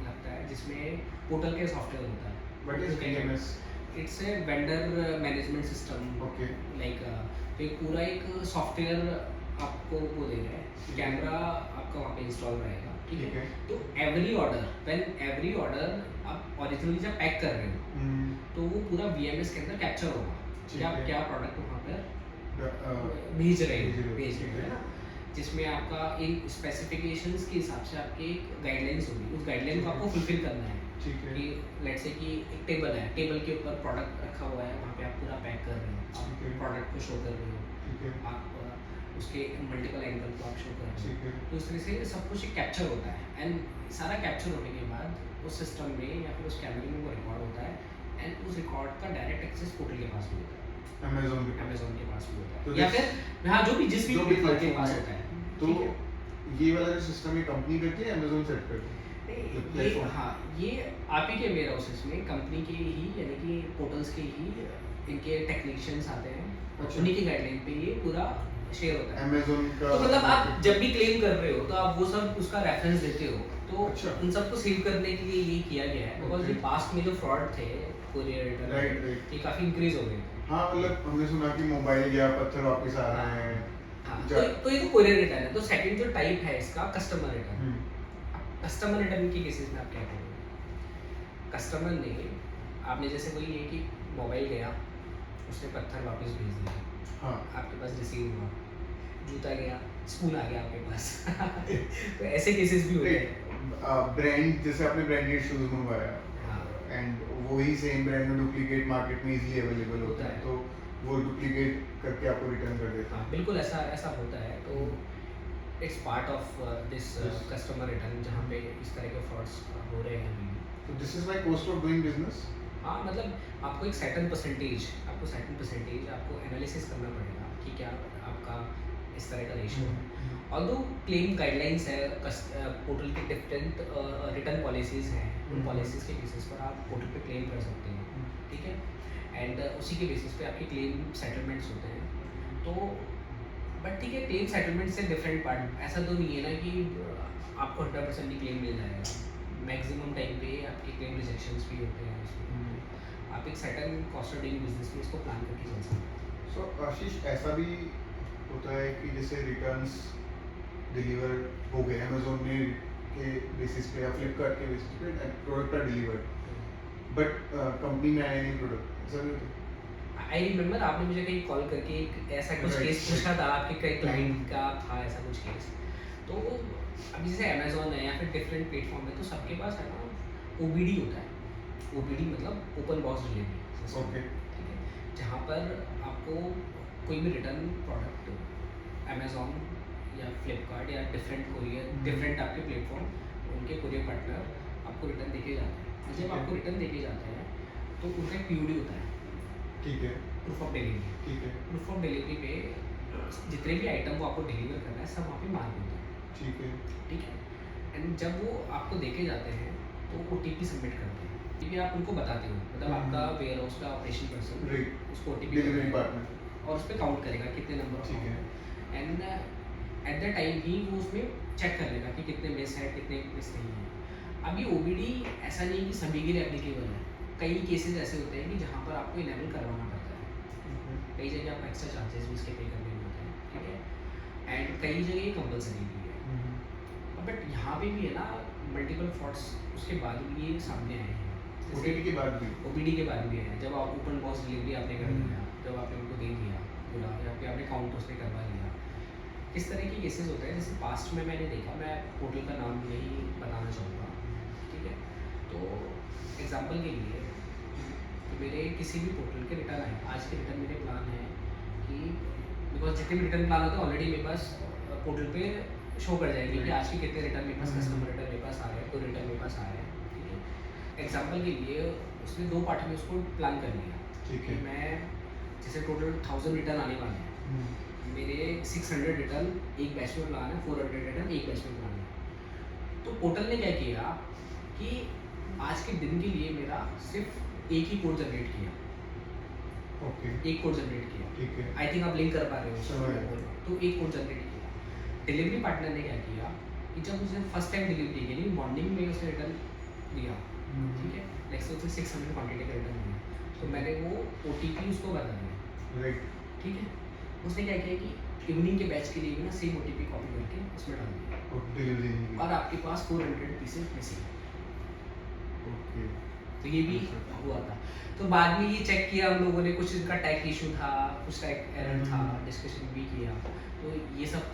लगता है, जिसमें पोर्टल के सॉफ्टवेयर होता है। What is VMS? It's a vendor management system, Okay. Like तो एक पूरा एक सॉफ्टवेयर आपको वो दे रहा है, कैमरा आपका वहाँ पे इंस्टॉल रहेगा, ठीक है। तो एवरी ऑर्डर आप ओरिजिनली जब पैक कर रहे हो तो वो पूरा VMS के अंदर कैप्चर होगा कि आप क्या प्रोडक्ट वहाँ पर भेज रहे हो ना, जिसमें आपका एक स्पेसिफिकेशंस के हिसाब से आपकी एक गाइडलाइंस होगी, उस गाइडलाइन को आपको फुलफिल करना है। ठीक है। कि लेट्स से कि एक टेबल है, टेबल के ऊपर प्रोडक्ट रखा हुआ है, वहाँ पे आप पूरा पैक कर रहे हो, आप प्रोडक्ट को शो कर रहे हो, ठीक है। आप उसके मल्टीपल एंगल को आप शो कर रहे ठीक हो, है। तो इस तरह से सब कुछ कैप्चर होता है। एंड सारा कैप्चर होने के बाद उस सिस्टम में या फिर उस कैमरे में वो रिकॉर्ड होता है, एंड उस रिकॉर्ड का डायरेक्ट एक्सेस पोर्टल के पास भी होता है, Amazon अमेजोन के पास भी होता तो है, या फिर हाँ जो भी जिस भी प्लेटफॉर्म के पास होता है। तो ठीक है? ये वाला जो सिस्टम है कंपनी करती है, Amazon सेट करती है? ये platform? हाँ, ये आप ही के वेयर हाउसेस में कंपनी के ही, यानी कि पोर्टल्स के ही इनके टेक्नीशियंस आते हैं, अच्छा। उन्हीं की गाइडलाइन पे ये पूरा शेयर होता है। Amazon का तो मतलब आप जब भी क्लेम कर रहे हो तो आप वो सब उसका रेफरेंस देते हो, तो अच्छा। उन सबको सेव करने के लिए ये किया गया है, बिकॉज ये Okay. पास्ट में जो फ्रॉड थे कोरियर Right, right. ये काफ़ी इंक्रीज हो गए थे। हाँ, मतलब हमने सुना कि मोबाइल गया, पत्थर वापस आ रहे हैं। हाँ, जा- तो ये तो कोरियर रिटर्न है। तो सेकंड जो टाइप है इसका कस्टमर रिटर्न। हम्म, कस्टमर रिटर्न के केसेस में आप क्या करोगे? कस्टमर ने, आपने जैसे कोई ये कि मोबाइल गया, उसने पत्थर वापस भेज दिया, हाँ, आपके पास रिसीव हुआ, जूता गया, स्पून आ गया आपके पास तो ऐसे केसेस भी होते हैं। ब्रांड जैसे आपने ब्रांडेड शूज मंगवाया हाँ। एंड वही सेम ब्रांड में डुप्लीकेट मार्केट में इजीली अवेलेबल होता होता है, है। तो वो डुप्लीकेट करके आपको रिटर्न कर देता हाँ, बिल्कुल ऐसा होता है। तो it's part of this Yes. Customer return, जहाँ पे इस तरह के फ्रॉड्स हो रहे हैं अभी। है। तो this is my cost of doing business. हाँ, मतलब आपको एक सर्टेन परसेंटेज आपको एनालिसिस करना पड़ेगा कि क्या आपका इस तरह का रेशियो है। ऑल्दो क्लेम गाइडलाइंस है, पोर्टल की डिफरेंट रिटर्न पॉलिसीज़ हैं, उन पॉलिसीज़ के बेसिस पर आप पोर्टल पे क्लेम कर सकते हैं, ठीक है। एंड उसी के बेसिस पे आपके क्लेम सेटलमेंट्स होते हैं। तो बट ठीक है, क्लेम सेटलमेंट से डिफरेंट पार्ट ऐसा तो नहीं है ना कि आपको 100% ही क्लेम मिल जाएगा। मैक्सिमम टाइम पे आपके क्लेम रिजेक्शंस भी होते हैं उसमें। आप एक certain cost of doing business में इसको प्लान करके चल सकते हैं। सो आशीष, ऐसा भी होता है कि जैसे रिटर्न्स डिलीवर हो गए अमेजोन ने के बेसिस पे या फ्लिपकार्ट के बेसिस पे, product are delivered but company में आया नहीं प्रोडक्ट, ऐसा भी होता है? आई रिमेम्बर आपने मुझे कहीं कॉल करके एक ऐसा कुछ Right, केस पूछा right. था, आपके कई क्लाइंट का था ऐसा कुछ केस। तो अभी जैसे अमेजोन है या फिर डिफरेंट प्लेटफॉर्म है, तो सबके पास है ना OBD होता है। OBD मतलब open box delivery system, Okay. ठीक है, जहाँ पर आपको कोई भी रिटर्न प्रोडक्ट अमेजोन या फ्लिपकार्ट या डिफरेंट कोरियर, डिफरेंट आपके प्लेटफॉर्म, उनके कोरियर पार्टनर आपको रिटर्न देके जाते हैं। और ठीक जब है। आपको रिटर्न देके जाते हैं तो उनका POD होता है, ठीक है, प्रूफ ऑफ डिलीवरी। ठीक है, प्रूफ ऑफ डिलीवरी पे जितने भी आइटम को आपको डिलीवर करना है सब वहाँ पे मार्क होता है, ठीक है, ठीक है। एंड जब वो आपको देके जाते हैं तो OTP सबमिट करते हैं, OTP आप उनको बताते हो, मतलब आपका वेयर हाउस का ऑपरेशन पर्सन राइट, उसको OTP डिलीवरी पार्टनर, और उस पर काउंट करेगा कितने नंबर। ठीक है, एंड एट द टाइम ही वो उसमें चेक कर लेगा कि कितने मिस है, कितने मिस नहीं है। अब ये OBD ऐसा नहीं है कि सभी के लिए एप्लीकेबल है। कई केसेस ऐसे होते हैं कि जहाँ पर आपको इनेबल करवाना पड़ता है, कई जगह आपको एक्स्ट्रा चार्जेस भी इसके पे करने होते हैं, ठीक है। एंड कई जगह ये कंपलसरी भी है। बट यहाँ पे भी है ना मल्टीपल फ्रॉड्स उसके बाद भी ये सामने आए हैं। OTP के बाद भी OBD के बाद भी है, जब आप ओपन बॉक्स डिलीवरी आपने कर दिया, जब आपने उनको दे दिया पूरा, या फिर आपने काउंट उसने करवा लिया, इस तरह के केसेस होते हैं। जैसे पास्ट में मैंने देखा, मैं पोर्टल का नाम नहीं बताना चाहूँगा, ठीक है। तो एग्जांपल के लिए, तो मेरे किसी भी पोर्टल के रिटर्न आए, आज के रिटर्न मेरे प्लान है कि बिकॉज जितने भी रिटर्न प्लान होते हैं ऑलरेडी मेरे पास पोर्टल पे शो कर जाएंगे कि आज के कितने रिटर्न मेरे पास, कस्टमर रिटर्न मेरे पास आ रहे हैं, कोई रिटर्न मेरे पास आ रहे हैं, ठीक है। एग्जांपल के लिए उसने 2 पार्ट में उसको प्लान कर लिया, ठीक कि है, मैं जैसे टोटल 1000 रिटर्न आने वाले हैं, मेरे 600 रिटर्न एक बैच में प्लान है, 400 रिटर्न एक बैच में प्लान है। तो पोर्टल ने क्या किया कि आज के दिन के लिए मेरा सिर्फ एक ही कोड जनरेट किया, ओके, एक कोड जनरेट किया। ठीक है, आई थिंक आप लिंक कर पा रहे हो समझ गया। तो एक कोड जनरेट किया। डिलीवरी पार्टनर ने क्या किया कि जब उसने फर्स्ट टाइम डिलीवरी के लिए मॉर्निंग में उसने रिटर्न दिया, ठीक है, लाइक से उसे 600 क्वांटिटी का रिटर्न दिया, तो मैंने वो OTP उसको बता दिया, राइट। ठीक है। उसने क्या किया कि इवनिंग के बैच के लिए भी ना सेम OTP कॉपी करके उसमें डाल दिया, और डिलीवरी नहीं की। और आपके पास 400 पीसेज मिसिंग। ओके। तो ये भी हुआ था। तो बाद में ये चेक किया हम लोगों ने, कुछ इनका टैग इशू था, कुछ टैग एरर था, डिस्कशन भी किया। तो ये सब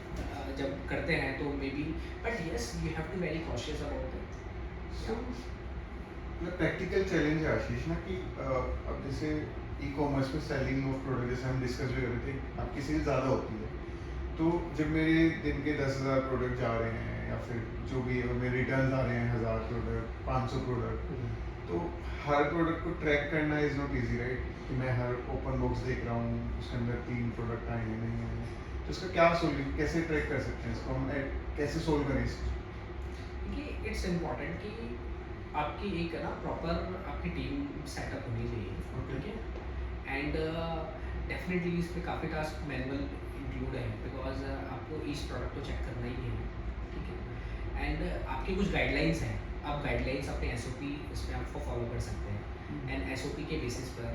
जब करते हैं तो maybe, but yes you have to very cautious about it. So मतलब प्रैक्टिकल चैलेंज है आशीष ना कि अब जैसे ई-कॉमर्स में सेलिंग ऑफ प्रोडक्ट, जैसे हम डिस्कस भी कर रहे थे, आपकी सेल ज़्यादा होती है। तो जब मेरे दिन के 10,000 प्रोडक्ट जा रहे हैं या फिर जो भी है, और मेरे रिटर्न आ रहे हैं 1000 प्रोडक्ट, 500 प्रोडक्ट, तो हर प्रोडक्ट को ट्रैक करना इज़ नॉट इजी, राइट? कि मैं हर ओपन बॉक्स देख रहा हूँ, उसके अंदर 3 प्रोडक्ट आए हैं नहीं आए हैं, तो इसका क्या सोल्यूशन, कैसे ट्रैक कर सकते हैं इसको हम, कैसे सोल्व करें इसको? क्योंकि इट्स इम्पॉर्टेंट कि आपकी एक ना प्रॉपर आपकी टीम सेटअप होनी चाहिए, Okay. ठीक है। एंड डेफिनेटली इसमें काफ़ी टास्क मैनुअल इंक्लूड है, बिकॉज आपको ईच प्रोडक्ट को चेक करना ही है, ठीक है। एंड आपकी कुछ गाइडलाइंस हैं, आप गाइडलाइंस अपने SOP इसमें आपको फॉलो कर सकते हैं, एंड SOP के बेसिस पर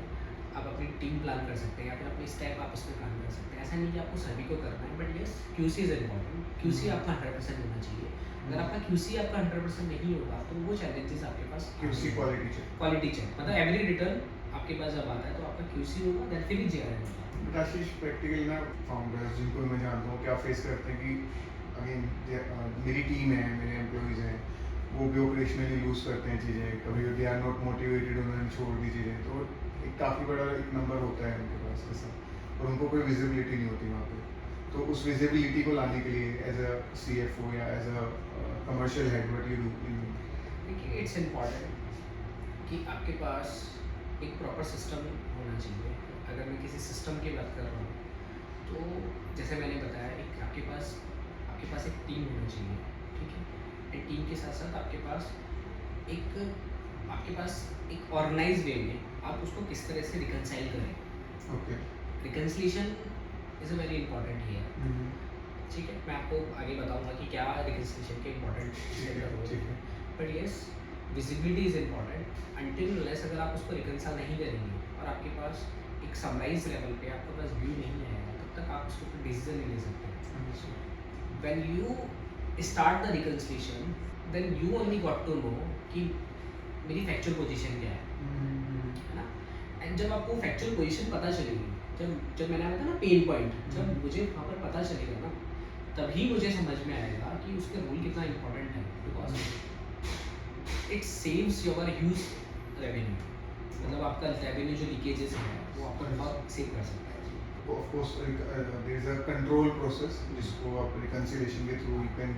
आप अपनी टीम प्लान कर सकते हैं, या फिर अपनी स्टेप आप इसमें प्लान कर सकते हैं। ऐसा नहीं कि आपको सभी को करना है, but yes QC is important. QC आपका 100% होना चाहिए। अगर आपका QC आपका 100% नहीं होगा तो वो चैलेंजेस आपके पास QC quality check. Quality check, मतलब एवरी रिटर्न आपके पास जब आता है तो आपका QC होगा, देन फिर ही JRM होगा। बट आशीष प्रैक्टिकली ना फाउंडर्स जिनको मैं जानता हूँ क्या फेस करते हैं कि अगेन मेरी टीम है, मेरे एम्प्लॉयज़ हैं, वो भी ओपरेशनली लूज करते हैं चीज़ें, कभी दे आर नॉट मोटिवेटेड, उन्होंने छोड़ दी चीज़ें, तो एक काफ़ी बड़ा एक नंबर होता है उनके पास ऐसा, और उनको कोई विजिबिलिटी नहीं होती वहाँ पे। तो उस विजिबिलिटी को लाने के लिए एज अ CFO या as a commercial head what you do in? देखिए इट्स इम्पॉर्टेंट कि आपके पास एक प्रॉपर सिस्टम होना चाहिए। अगर मैं किसी सिस्टम की बात कर रहा हूँ तो जैसे मैंने बताया, एक आपके पास एक टीम होना चाहिए, ठीक है। एंड टीम के साथ साथ आपके पास एक ऑर्गेनाइज वे में आप उसको किस तरह से रिकनसाइल करें। Okay. Reconciliation is a very important here, ठीक है। मैं आपको आगे बताऊंगा कि क्या रिकन्सिलेशन के इंपॉर्टेंट ठीक है। But yes visibility is important. Until less अगर आप उसको रिकन्साइल नहीं करेंगे और आपके पास एक समराइज लेवल पे आपके पास व्यू नहीं आएगा, तब तक आप उसके ऊपर डिसीजन नहीं ले सकते। When you start the reconciliation, then you only got to know कि मेरी फैक्चुअल पोजीशन क्या है ना। एंड जब आपको फैक्चुअल पोजीशन पता चलेगी, जब मैंने बताया ना पेन पॉइंट, जब मुझे वहाँ पर पता चलेगा ना, तभी मुझे समझ में आएगा कि उसका रोल कितना इम्पोर्टेंट है, because it saves your huge revenue. मतलब आपका रेवेन्यू जो लीकेजेस है वो आपका बहुत सेव कर सकता है। Of course, there is a control process जिसको आप reconciliation के through you can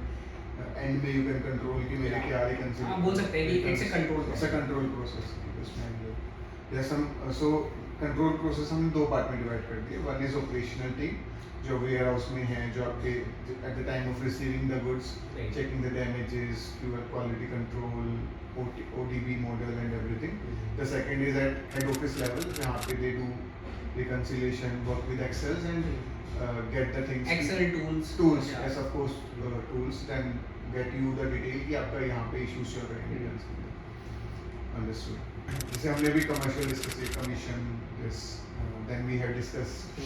end में you can control कि मेरे क्या reconciliation। आप बोल सकते हैं कि it's a control It's a control process इसमें yes हम so control process हम दो पार्ट में डिवाइड कर दिए। One is operational team जो वेयर हाउस में है, जो आपके at the time of receiving the goods, Right. checking the damages, fuel quality control, ODB model and everything. The second is at head office level जहाँ पे they do reconciliation, work with Excel and get the things. Excel tools. Tools, Yeah. yes of course, tools then get you the detail कि आपका यहाँ पे issues चल रहे हैं returns के लिए. Understood. जैसे हमने भी commercial discuss किया, commission, this, then we have discussed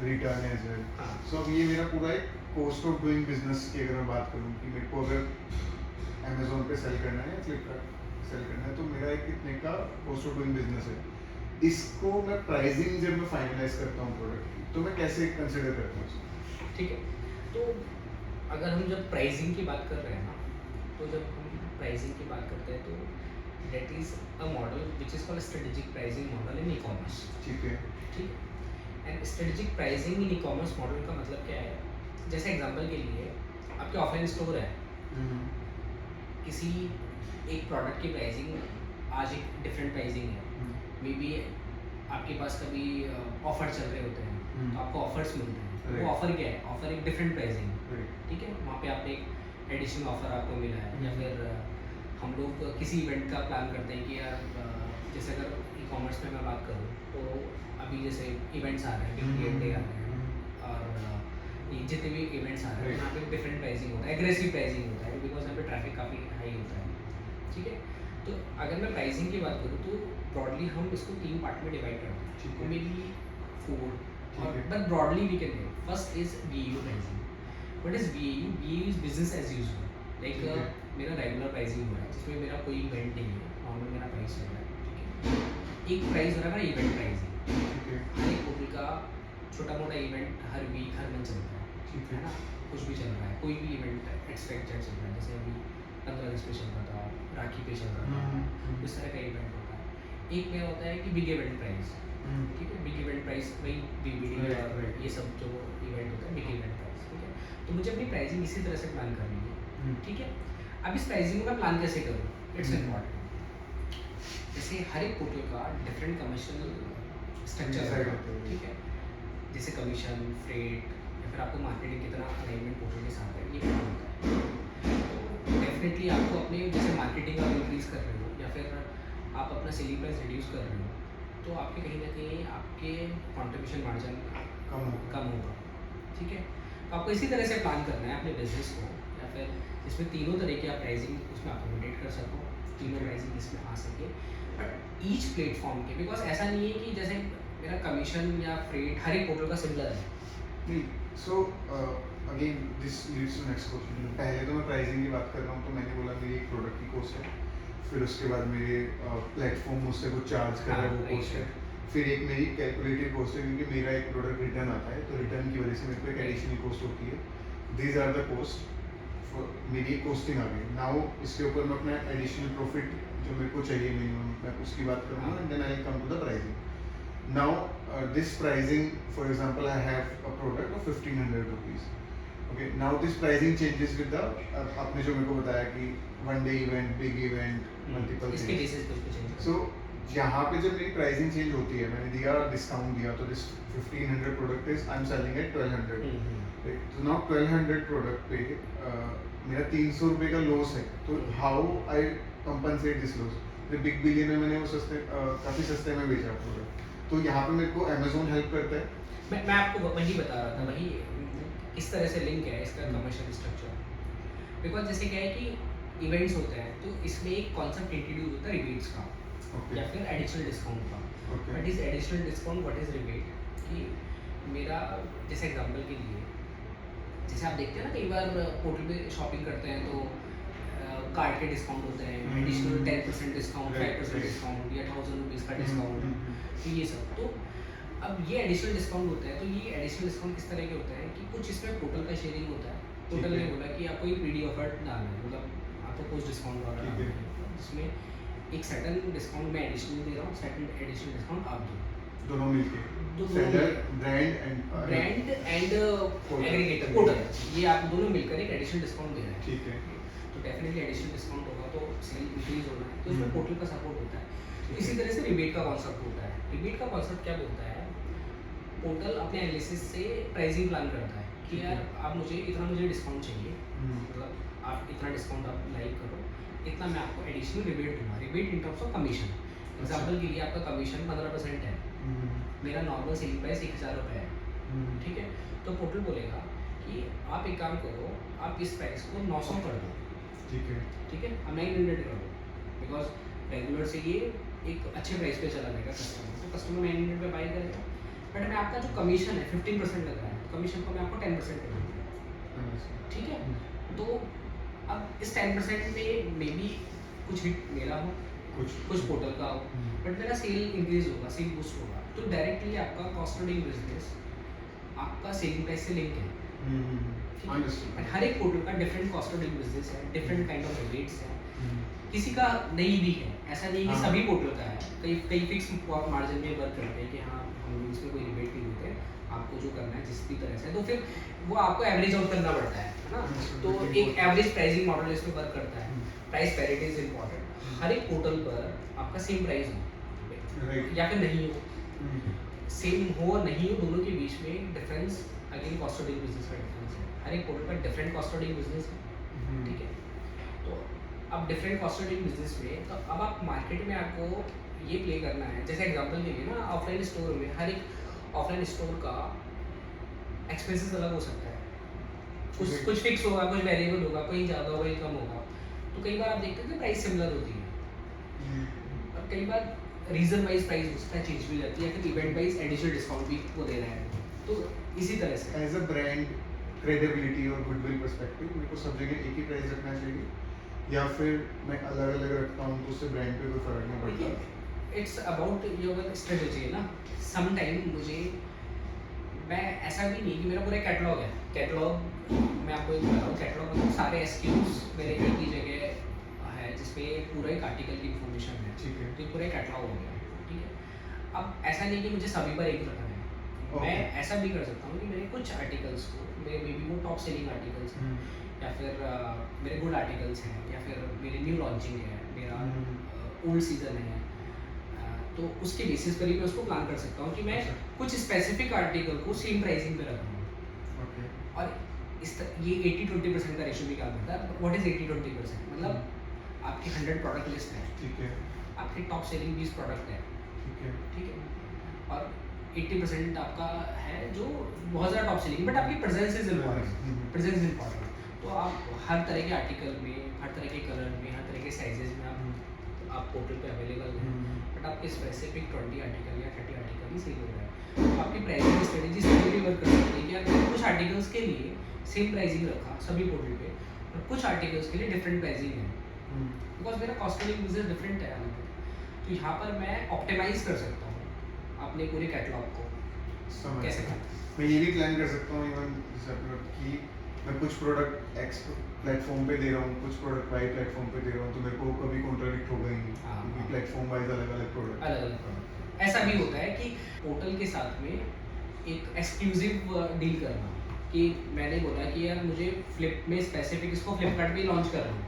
return as well. हाँ. So अब ये मेरा पूरा एक cost of doing business की अगर मैं बात करूँ कि मेरे को अगर Amazon पे sell करना है या Flipkart sell करना है, तो मेरा एक कितने का cost of doing business है. इसको मैं प्राइसिंग जब मैं फाइनलाइज करता हूँ प्रोडक्ट की, तो मैं कैसे कंसिडर करता हूँ इसको? ठीक है, तो अगर हम जब प्राइसिंग की बात कर रहे हैं ना, तो जब हम प्राइसिंग की बात करते हैं तो that is a model which is called strategic pricing model in e-commerce. ठीक है। ठीक है। And strategic pricing in e-commerce model का मतलब क्या है? जैसे एग्जांपल के लिए आपके ऑफलाइन स्टोर है, किसी एक प्रोडक्ट की प्राइसिंग आज एक डिफरेंट प्राइसिंग है, मे बी आपके पास कभी ऑफर चल रहे होते हैं तो आपको ऑफर्स मिलते हैं। वो ऑफर क्या है? ऑफर एक डिफरेंट प्राइसिंग, ठीक है। वहाँ पे आपने एक एडिशनल ऑफर आपको मिला है, या फिर हम लोग किसी इवेंट का प्लान करते हैं कि यार जैसे अगर ई-कॉमर्स में मैं बात करूँ तो अभी जैसे इवेंट्स आ रहे हैं, बिग बिलियन डे आ रहे हैं, और ये जितने भी इवेंट्स आ रहे हैं Right. यहाँ पे डिफरेंट प्राइसिंग होता है, एग्रेसिव प्राइसिंग होता है बिकॉज यहाँ पे ट्रैफिक काफ़ी हाई होता है, ठीक है। तो अगर मैं प्राइसिंग की बात करूँ तो ब्रॉडली हम इसको 3 पार्ट में डिवाइड करते हैं, ठीक है। मे बी 4, ठीक है। But broadly we can first is BAU pricing. What is BAU? BAU is business as usual, ठीक है। लाइक मेरा रेगुलर प्राइसिंग हो रहा है जिसमें मेरा कोई इवेंट नहीं है, नॉर्मल मेरा प्राइस चल रहा है, ठीक है। एक प्राइस हो रहा है मेरा इवेंट प्राइसिंग, ठीक है। हर एक होटल का छोटा मोटा इवेंट हर वीक हर मंथ चलता है, ठीक है है। ना, कुछ भी चल रहा है, कोई भी इवेंट एक्सपेक्टेड चल रहा है, जैसे अभी 15 अगस्त पे चल रहा था, राखी पे चल रहा था, इस तरह का इवेंट होता है। एक मेरा होता है कि बिग इवेंट प्राइस, ठीक है, बिग इवेंट प्राइस वही BBD Right, और right. ये सब जो इवेंट होता है बिग इवेंट प्राइस, ठीक है। तो मुझे अपनी प्राइसिंग इसी तरह से प्लान करनी है, ठीक है। अब इस प्राइसिंग को मैं प्लान कैसे करूँ, इट्स इम्पॉर्टेंट। जैसे हर एक होटल का डिफरेंट कमर्शियल स्ट्रक्चर Decide है, होते हैं। ठीक है, जैसे कमीशन, फ्रेट या फिर आपको मार्केटिंग कितना अलाइनमेंट होटल के साथ है, ये प्लान होता है। तो डेफिनेटली आपको अपने जैसे मार्केटिंग आप इंक्रीज कर रहे हो या फिर आप अपना सेलिंग प्राइस रिड्यूस कर रहे हो, तो आपके कहीं ना कहीं आपके कॉन्ट्रीब्यूशन मार्जिन कम होगा, ठीक है। तो आपको इसी तरह से प्लान करना है अपने बिजनेस को, या फिर इसमें तीनों तरह की आप प्राइसिंग उसमें अकोमोडेट कर सको, तीनों प्राइसिंग इसमें आ सके, बट ईच प्लेटफॉर्म के, बिकॉज ऐसा नहीं है कि जैसे मेरा कमीशन या फ्रेट हर एक होटल का सिमिलर है। नहीं, so again this leads to next question. पहले तो मैं प्राइसिंग की बात कर रहा हूँ, तो मैंने बोला मेरी एक प्रोडक्ट की कॉस्ट है, फिर उसके बाद मेरे प्लेटफॉर्म मुझसे कुछ चार्ज कर रहा है, वो हाँ, कॉस्ट है, right. फिर एक मेरी कैलकुलेटेड कॉस्ट है क्योंकि मेरा एक प्रोडक्ट रिटर्न आता है, तो रिटर्न की वजह से मेरे को एक एडिशनल कॉस्ट होती है। दीज आर द कॉस्ट, मेरी एक कॉस्टिंग आ गई। नाउ इसके ऊपर मैं अपना एडिशनल प्रॉफिट जो मेरे को चाहिए मिनिमम, मैं उसकी बात करूँगा, and then I come to the pricing. Now this pricing, for example I have a product of 1500 rupees. Okay, now this pricing changes with the, आपने जो मेरे को बताया कि one day event, big event, multiple इसके बेसिस पे उसको चेंज सो यहाँ पे जब मेरी प्राइसिंग चेंज होती है, मैंने दिया डिस्काउंट दिया, तो this 1500 product is I am selling at 1200। तो नाउ 1200 प्रोडक्ट पे मेरा 300 रुपये का लॉस है, तो how I compensate this loss? Big billion में मैंने वो सस्ते काफ़ी सस्ते में बेचा प्रोडक्ट, तो यहाँ पे मेरे को अमेजोन हेल्प करता है। मैं आपको वही बता रहा था, वही इस तरह से लिंक है इसका कमर्शियल स्ट्रक्चर, बिकॉज जैसे क्या है कि इवेंट्स होते हैं तो इसमें एक कॉन्सेप्ट इंट्रोड्यूस होता है रिबेट्स का या फिर एडिशनल डिस्काउंट का। Okay. What is additional discount, what is rebate? कि मेरा जैसे एग्जांपल के लिए, जैसे आप देखते हैं ना कई बार पोर्टल पे शॉपिंग करते हैं तो कार्ड के डिस्काउंट होते हैं, एडिशनल 10% डिस्काउंट, 5% डिस्काउंट या 1000 रुपीज़ का डिस्काउंट, तो ये सब। तो अब ये एडिशनल डिस्काउंट होता है, तो ये एडिशनल डिस्काउंट किस तरह के होते हैं कि कुछ इसमें टोटल का शेयरिंग होता है। टोटल ने बोला कि आपको ये PD ऑफर डालना है, मतलब आपको कुछ डिस्काउंट वाला डालना है, जिसमें एक सर्टेन डिस्काउंट मैं एडिशनल दे रहा हूँ, सर्टेन एडिशनल डिस्काउंट आप दो, दोनों मिलके, दोनों seller, brand and aggregator portal, ये आप दोनों मिलकर एक एडिशनल डिस्काउंट दे रहे हैं। ठीक है। तो डेफिनेटली एडिशनल डिस्काउंट होगा तो सेल इंक्रीज होना है, तो इसमें हम्म। पोर्टल का सपोर्ट होता है। तो इसी तरह से रिबेट का कॉन्सेप्ट होता है। रिबेट का कॉन्सेप्ट क्या बोलता है, पोर्टल अपने एनालिसिस से प्राइसिंग प्लान करता है कि ठीक है। यार आप मुझे डिस्काउंट चाहिए, हम्म। मतलब आप इतना डिस्काउंट आप लाइक करो, इतना मैं आपको एडिशनल रिबेट दूंगा। Rebate in terms of commission, example के लिए आपका कमीशन 15% है, मेरा नॉर्मल सेलिंग प्राइस 1000 रुपये है, ठीक है। तो पोर्टल बोलेगा कि आप एक काम करो, आप इस प्राइस को 900 कर दो, ठीक है। ठीक है, अब 900 कर दो, बिकॉज रेगुलर से ये एक अच्छे प्राइस पे चला जाएगा कस्टमर, तो कस्टमर 900 पे बाई करेगा। बट मैं आपका जो कमीशन है 15% लग रहा है, कमीशन को मैं आपको 10% कर दूँगा, ठीक है। तो अब इस 10% में मे बी कुछ हिट मेरा हो, कुछ पोर्टल का हो, बट मेरा सेल इंक्रीज होगा, सेल बूस्ट होगा, तो डायरेक्टली आपका कॉस्ट ऑफ डूइंग बिजनेस आपका सेलिंग प्राइस से लिंक है। अंडरस्टूड। हर एक पोर्टल का different cost of doing business है, डिफरेंट काइंड ऑफ रिबेट्स है, किसी का नहीं भी है, ऐसा नहीं कि हाँ। सभी पोर्टल का है। कई फिक्स मार्जिन में वर्क करते हैं कि हाँ हम इसमें कोई रिबेट नहीं देते, आपको जो करना है जिस भी तरह से, तो फिर वो आपको एवरेज आउट करना पड़ता है ना। तो एक एवरेज प्राइसिंग मॉडल इसमें वर्क करता है। प्राइस पैरिटी इज इम्पॉर्टेंट, हर एक पोर्टल पर आपका सेम प्राइस हो राइट। या फिर नहीं हो, सेम हो और नहीं हो, दोनों के बीच में difference again cost of doing business का डिफरेंस है। हर एक पोर्टल पर different cost of doing business है, ठीक है। तो अब different cost of doing business में, तो अब आप मार्केट में आपको ये प्ले करना है। जैसे एग्जांपल के लिए ना, ऑफलाइन स्टोर में हर एक ऑफलाइन स्टोर का एक्सपेंसेस अलग हो सकता है, कुछ कुछ फिक्स होगा, कुछ वेरिएबल होगा, कहीं ज़्यादा होगा, कहीं कम होगा। तो कई बार आप देखते हैं कि प्राइस सिमिलर होती है, और कई बार रीजन वाइज प्राइस उसका चेंज भी रहती है, या फिर इवेंट वाइज एडिशनल डिस्काउंट भी वो दे रहे हैं। तो इसी तरह से एज अ ब्रांड क्रेडिबिलिटी और गुडविल पर्सपेक्टिव मेरे को सब जगह एक ही प्राइस रखना चाहिए या फिर मैं अलग अलग रखता हूँ तो उससे ब्रांड पे कोई फर्क नहीं पड़ता? इट्स अबाउट योर स्ट्रेटेजी है ना। सम टाइम मुझे, मैं ऐसा भी नहीं कि मेरा पूरा कैटलॉग है, कैटलॉग मैं आपको एक बता रहा हूँ, कैटलॉग मतलब सारे एसक्यूज मेरे एक ही जगह है जिसपे पूरा एक आर्टिकल की इन्फॉर्मेशन है। ठीक है। तो ये पूरा कैटलॉग हो गया, ठीक है। अब ऐसा नहीं कि मुझे सभी पर एक रखना है। मैं ऐसा भी कर सकता हूँ कि मेरे कुछ आर्टिकल्स को, मेरे मे बी वो टॉप सेलिंग आर्टिकल्स हैं, या फिर मेरे गुड आर्टिकल्स हैं, या फिर मेरी न्यू लॉन्चिंग है, मेरा ओल्ड सीजन है, तो उसके बेसिस पर ही मैं उसको प्लान कर सकता हूँ कि मैं कुछ स्पेसिफिक आर्टिकल को सेम प्राइसिंग पे रख दूँ। और ये 80-20% का रेशो भी काम करता है। What is 80-20%? मतलब आपकी 100 प्रोडक्ट लिस्ट है, ठीक है, आपकी टॉप सेलिंग 20 प्रोडक्ट है, ठीक है, ठीक है, और 80% आपका है जो बहुत ज़्यादा टॉप सेलिंग, बट आपकी presence is important, presence is important. तो आप हर तरह के आर्टिकल में, हर तरह के कलर में, हर तरह के साइजेस में आप पोर्टल पे अवेलेबल हैं, बट आपके स्पेसिफिक 20 आर्टिकल या 30 आर्टिकल ही सेल हो रहा है। तो आपकी प्राइसिंग स्ट्रेटेजी सभी भी वर्क कर सकती है कि आप कुछ आर्टिकल्स के लिए सेम प्राइसिंग रखा सभी पोर्टल पे, और कुछ आर्टिकल्स के लिए डिफरेंट प्राइसिंग है, बिकॉज मेरा कॉस्टिंग बिजनेस डिफरेंट है। तो यहाँ पर मैं ऑप्टिमाइज कर सकता हूँ अपने पूरे कैटलॉग को। कैसे करना? मैं ये भी प्लान कर सकता हूँ इवन जैसे आपने कि मैं कुछ प्रोडक्ट एक्स प्लेटफॉर्म पे दे रहा हूँ, कुछ प्रोडक्ट वाई प्लेटफॉर्म पे दे रहा हूँ, तो मेरे को कभी कॉन्ट्राडिक्ट होगा ही नहीं, क्योंकि प्लेटफॉर्म वाइज अलग अलग प्रोडक्ट अलग अलग प्रोडक्ट। ऐसा भी होता है कि पोर्टल के साथ में एक एक्सक्लूसिव डील करना, कि मैंने बोला कि यार मुझे फ्लिप में स्पेसिफिक इसको फ्लिपकार्ट पे लॉन्च कर रहा हूँ,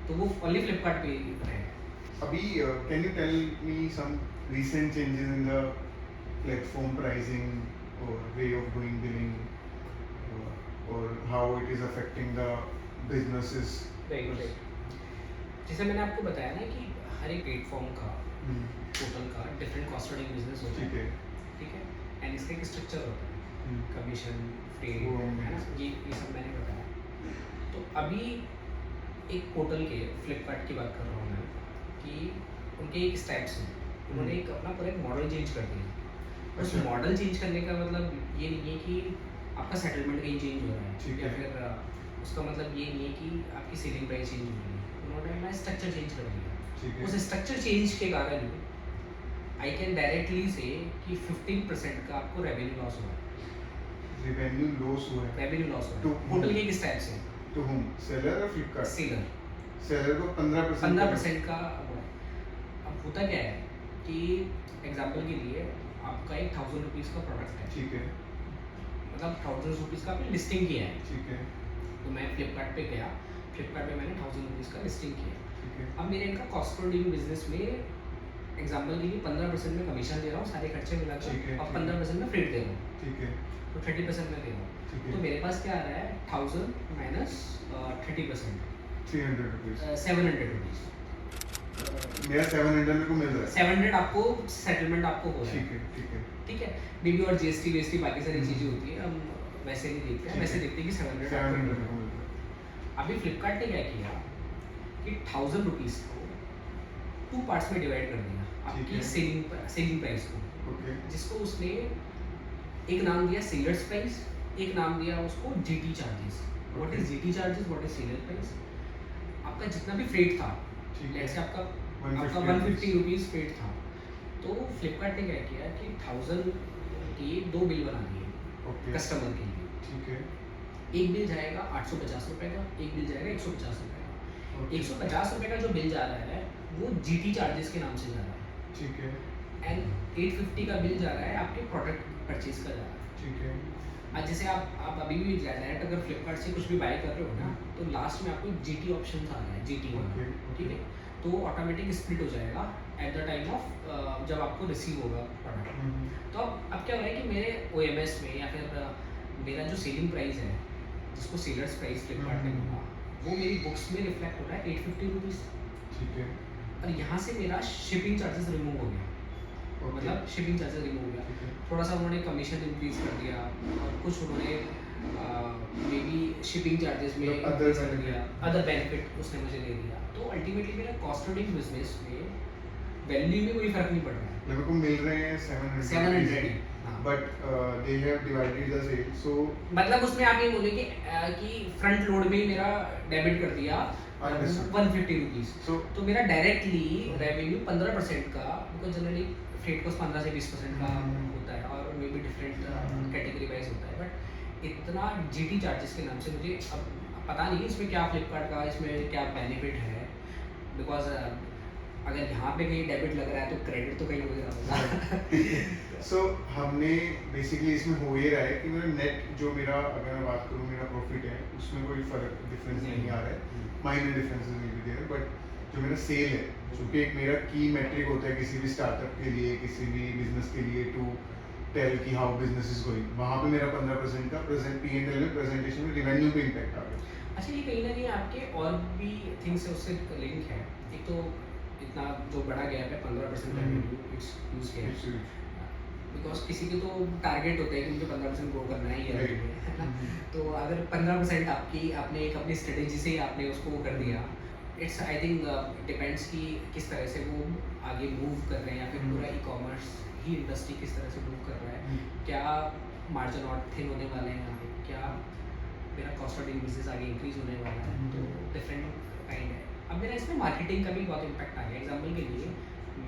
तो वो ओनली फ्लिपकार्ट पे ही रहेगा। अभी can you tell me some recent changes in the platform pricing or way of doing billing or how it is affecting the businesses? जैसे मैंने आपको बताया ना कि हर एक प्लेटफॉर्म का, पोर्टल का डिफरेंट कॉस्ट सेटिंग बिजनेस होता है, ठीक है, एंड इसका एक स्ट्रक्चर होता है, कमीशन, फ्री, है ना, ये सब मैंने बताया। तो अभी एक पोर्टल के फ्लिपकार्ट की बात कर रहा हूँ मैं, कि उनके एक स्टेप्स हैं, उन्होंने एक अपना पूरा एक मॉडल चेंज कर दिया। उस मॉडल चेंज करने का मतलब ये नहीं है कि आपका सेटलमेंट कहीं चेंज हो रहा है, या फिर उसका मतलब ये नहीं है कि आपकी सेलिंग प्राइस चेंज हो रही है। उन्होंने अपना स्ट्रक्चर चेंज कर दिया। उस स्ट्रक्चर चेंज के कारण आई कैन डायरेक्टली से कि 15% का आपको रेवेन्यू लॉस हुआ है। रेवेन्यू लॉस हुआ है? रेवेन्यू लॉस हुआ है पोर्टल के किस टाइप से? To home? सेलर और फ्लिपकार्ट? सेलर। सेलर को 15% का हुआ है। अब होता क्या है कि एग्जाम्पल के लिए आपका एक 1000 रुपीज़ का प्रोडक्ट है, ठीक है, मतलब 1000 रुपीज़ का आपने लिस्टिंग किया है, ठीक है, तो मैं फ्लिपकार्ट पे गया, फ्लिपकार्ट पे मैंने 1000 रुपीज़ का लिस्टिंग किया, ठीक है, अब मेरे इनका कॉस्ट पर डूइंग बिजनेस में एग्जाम्पल के लिए 15% में कमीशन दे रहा हूँ, सारे खर्चे मिलाकर, और 15% में फ्रेट दे रहा हूँ, ठीक है, तो 30% में दे रहा हूँ। तो मेरे पास क्या आ रहा है, 1000 माइनस 30%, 300 रुपीज़, 700 रुपीज़। मेरा 700 मेरे को मिल रहा है, 700 आपको सेटलमेंट आपको हो रहा है, ठीक है, ठीक है, ठीक है, बीबी और जीएसटी बाकी सारी चीज़ें होती है, हम वैसे नहीं देखते हैं, वैसे देखते हैं कि 700 मेरे को मिल रहा है। अभी फ्लिपकार्ट ने क्या किया कि 1000 रुपीज़ को 2 पार्ट्स में डिवाइड कर दिया आपकी सेलिंग प्राइस को, ओके, जिसको उसने एक नाम दिया सेलर्स प्राइस, एक नाम दिया उसको GT charges. What is GT charges, what is seller price? आपका जितना भी फ्रेट था, जैसे आपका 150 रुपीज़ फ्रेट था, तो फ्लिपकार्ट ने क्या किया कि 1000 के 2 बिल बना दिए कस्टमर के लिए, ठीक है, एक बिल जाएगा 850 रुपये का, एक बिल जाएगा 150 रुपये का। 150 रुपये का जो बिल जा रहा है वो जीटी चार्जेस के नाम से जा रहा है, ठीक है, एंड 850 का बिल जा रहा है आपके प्रोडक्ट परचेज का जा रहा है, ठीक है। आज जैसे आप अभी भी डायरेक्ट अगर फ्लिपकार्ट से कुछ भी बाय कर रहे हो ना, तो लास्ट में आपको जीटी ऑप्शन आ रहा है, जीटी वाला, ठीक है, तो ऑटोमेटिक स्प्लिट हो जाएगा एट द टाइम ऑफ जब आपको रिसीव होगा प्रोडक्ट। तो अब क्या हो रहा है कि मेरे ओएमएस में या फिर मेरा जो सेलिंग प्राइस है, जिसको सेलर्स प्राइस फ्लिपकार्ट ने बोला, वो मेरी बुक्स में रिफ्लेक्ट हो रहा है 850 रुपीज़, ठीक है, और यहाँ से मेरा शिपिंग चार्जेस रिमूव हो गया, मतलब शिपिंग चार्जेस रिमूव हो गया, थोड़ा सा उन्होंने कमीशन इंक्रीज कर दिया, और कुछ उन्होंने मे बी शिपिंग चार्जेस में मतलब other increase कर benefit. दिया, अदर बेनिफिट उसने मुझे दे दिया, तो अल्टीमेटली मेरा कॉस्ट ऑफ डूइंग बिजनेस में वैल्यू में कोई फर्क नहीं पड़ रहा है। मेरे को मिल रहे हैं 700 700 ही, हाँ। But they have divided the sale so मतलब उसमें आप ये बोले कि फ्रंट लोड में ही मेरा डेबिट कर दिया Understood. 150 रुपीज़, So- तो मेरा डायरेक्टली रेवेन्यू 15% का, बिकॉज जनरली फ्रेट कॉस्ट 15 से 20% का होता है और may be different category wise होता है, बट इतना जीटी चार्जेस के नाम से मुझे अब पता नहीं इसमें क्या फ्लिपकार्ट का इसमें क्या बेनिफिट है, बिकॉज अगर यहाँ पे कहीं डेबिट लग रहा है तो क्रेडिट तो कहीं हो रहा होगा। सो हमने बेसिकली इसमें हो ये रहा है कि मेरा नेट जो मेरा अगर मैं बात करूँ मेरा प्रॉफिट है उसमें कोई फर्क डिफरेंस नहीं आ रहा है, minor differences will be there, but जो मेरा सेल है जो कि एक मेरा की मेट्रिक होता है किसी भी स्टार्टअप के लिए किसी भी बिजनेस के लिए टू टेल कि हाउ बिजनेस इज गोइंग, वहाँ पे मेरा 15% का प्रेजेंट P&L में प्रेजेंटेशन में रिवेन्यू पे इम्पैक्ट आ गया। अच्छा, ये कहीं ना कहीं आपके और भी थिंग्स से उससे लिंक है। एक तो इतना जो बड़ा गैप है 15% revenue, it's huge gap, because किसी के तो टारगेट होता है कि मुझे 15% ग्रो करना है ईयर Right. में, है ना। तो अगर 15% आपने एक अपनी स्ट्रेटेजी से ही आपने उसको कर दिया, इट्स आई थिंक डिपेंड्स कि किस तरह से वो आगे मूव कर रहे हैं या फिर पूरा ई कॉमर्स ही इंडस्ट्री किस तरह से मूव कर रहा है, क्या मार्जिन और थिन होने वाले हैं यहाँ पे, क्या मेरा कॉस्ट ऑफ डूइंग बिजनेस आगे इंक्रीज होने वाला है, तो डिफरेंट काइंड है। अब मेरा इसमें मार्केटिंग का भी बहुत इम्पैक्ट आ गया। एग्जाम्पल के लिए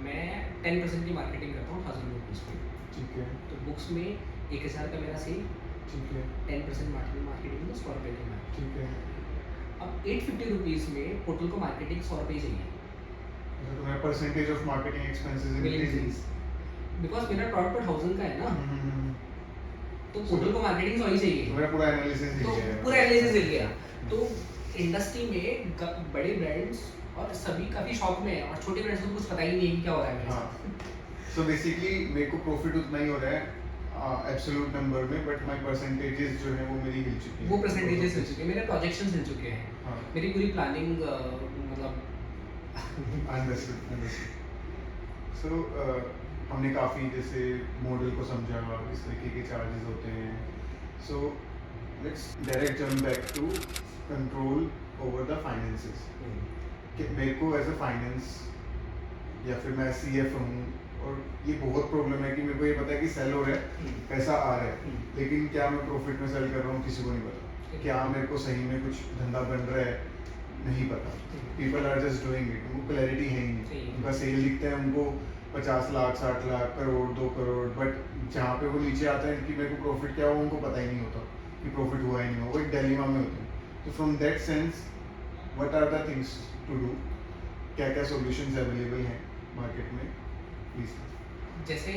मैं 10% की मार्केटिंग करता हूँ 1000 रुपीज़ की, ठीक है तो बुक्स में 1000 का मेरा सेल, ठीक है 10% मार्केटिंग तो 100 रुपये की मार्केटिंग। ठीक है। अब 850 रुपीज़ में टोटल को मार्केटिंग 100 रुपये चाहिए, तो तुम्हारा percentage of marketing expenses will increase, because मेरा प्रॉडक्ट पर 1000 का है ना, तो टोटल को मार्केटिंग 100 ही चाहिए, मेरा पूरा एनालिसिस तो पूरा एनालिसिस दिख गया। तो इंडस्ट्री में बड़े ब्रांड्स और सभी काफ़ी शॉक में है, और छोटे ब्रांड्स को कुछ पता ही नहीं है कि क्या हो रहा है मेरे साथ। हाँ सो बेसिकली मेरे को प्रॉफिट उतना ही हो रहा है एब्सोल्यूट नंबर में, बट माय परसेंटेजेस जो है वो मेरी हिल चुकी है, वो परसेंटेजेस हिल चुके हैं, मेरे प्रोजेक्शंस हिल चुके हैं, हाँ मेरी पूरी प्लानिंग मतलब अंडरस्टूड। सो हमने काफ़ी जैसे मॉडल को समझा, इस तरीके के चार्जेस होते हैं, so let's direct jump back to control over the finances. कि मेरे को एज अ फाइनेंस या फिर मैं CF हूँ और ये बहुत प्रॉब्लम है कि मेरे को ये पता है कि सेल हो रहा है, पैसा आ रहा है, लेकिन क्या मैं प्रॉफिट में सेल कर रहा हूँ किसी को नहीं पता, क्या मेरे को सही में कुछ धंधा बन रहा है नहीं पता, people are just doing it, उनको क्लैरिटी है ही नहीं, उनका सेल दिखता है उनको 50 लाख 60 लाख करोड़ 2 करोड़, बट जहाँ पे वो नीचे आता है कि मेरे को प्रॉफिट क्या हुआ उनको पता ही नहीं होता कि प्रॉफिट हुआ ही नहीं हुआ, वो एक डिलेमा में होते हैं। तो from that sense what are the things to do, क्या क्या सॉल्यूशंस अवेलेबल हैं मार्केट में, प्लीज। जैसे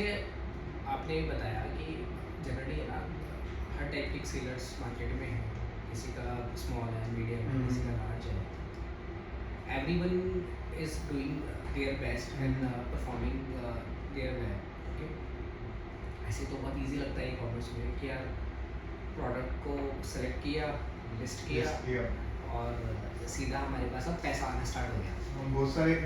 आपने बताया कि जनरली है ना, हर टाइप के सेलर्स मार्केट में है, किसी का स्मॉल है, मीडियम है, किसी का लार्ज है, everyone is doing their best and performing their way. Okay, ऐसे तो बहुत इजी लगता है ई-कॉमर्स में कि यार प्रोडक्ट को सेलेक्ट किया, लिस्ट किया और सीधा हमारे पास अब पैसा आना स्टार्ट हो गया।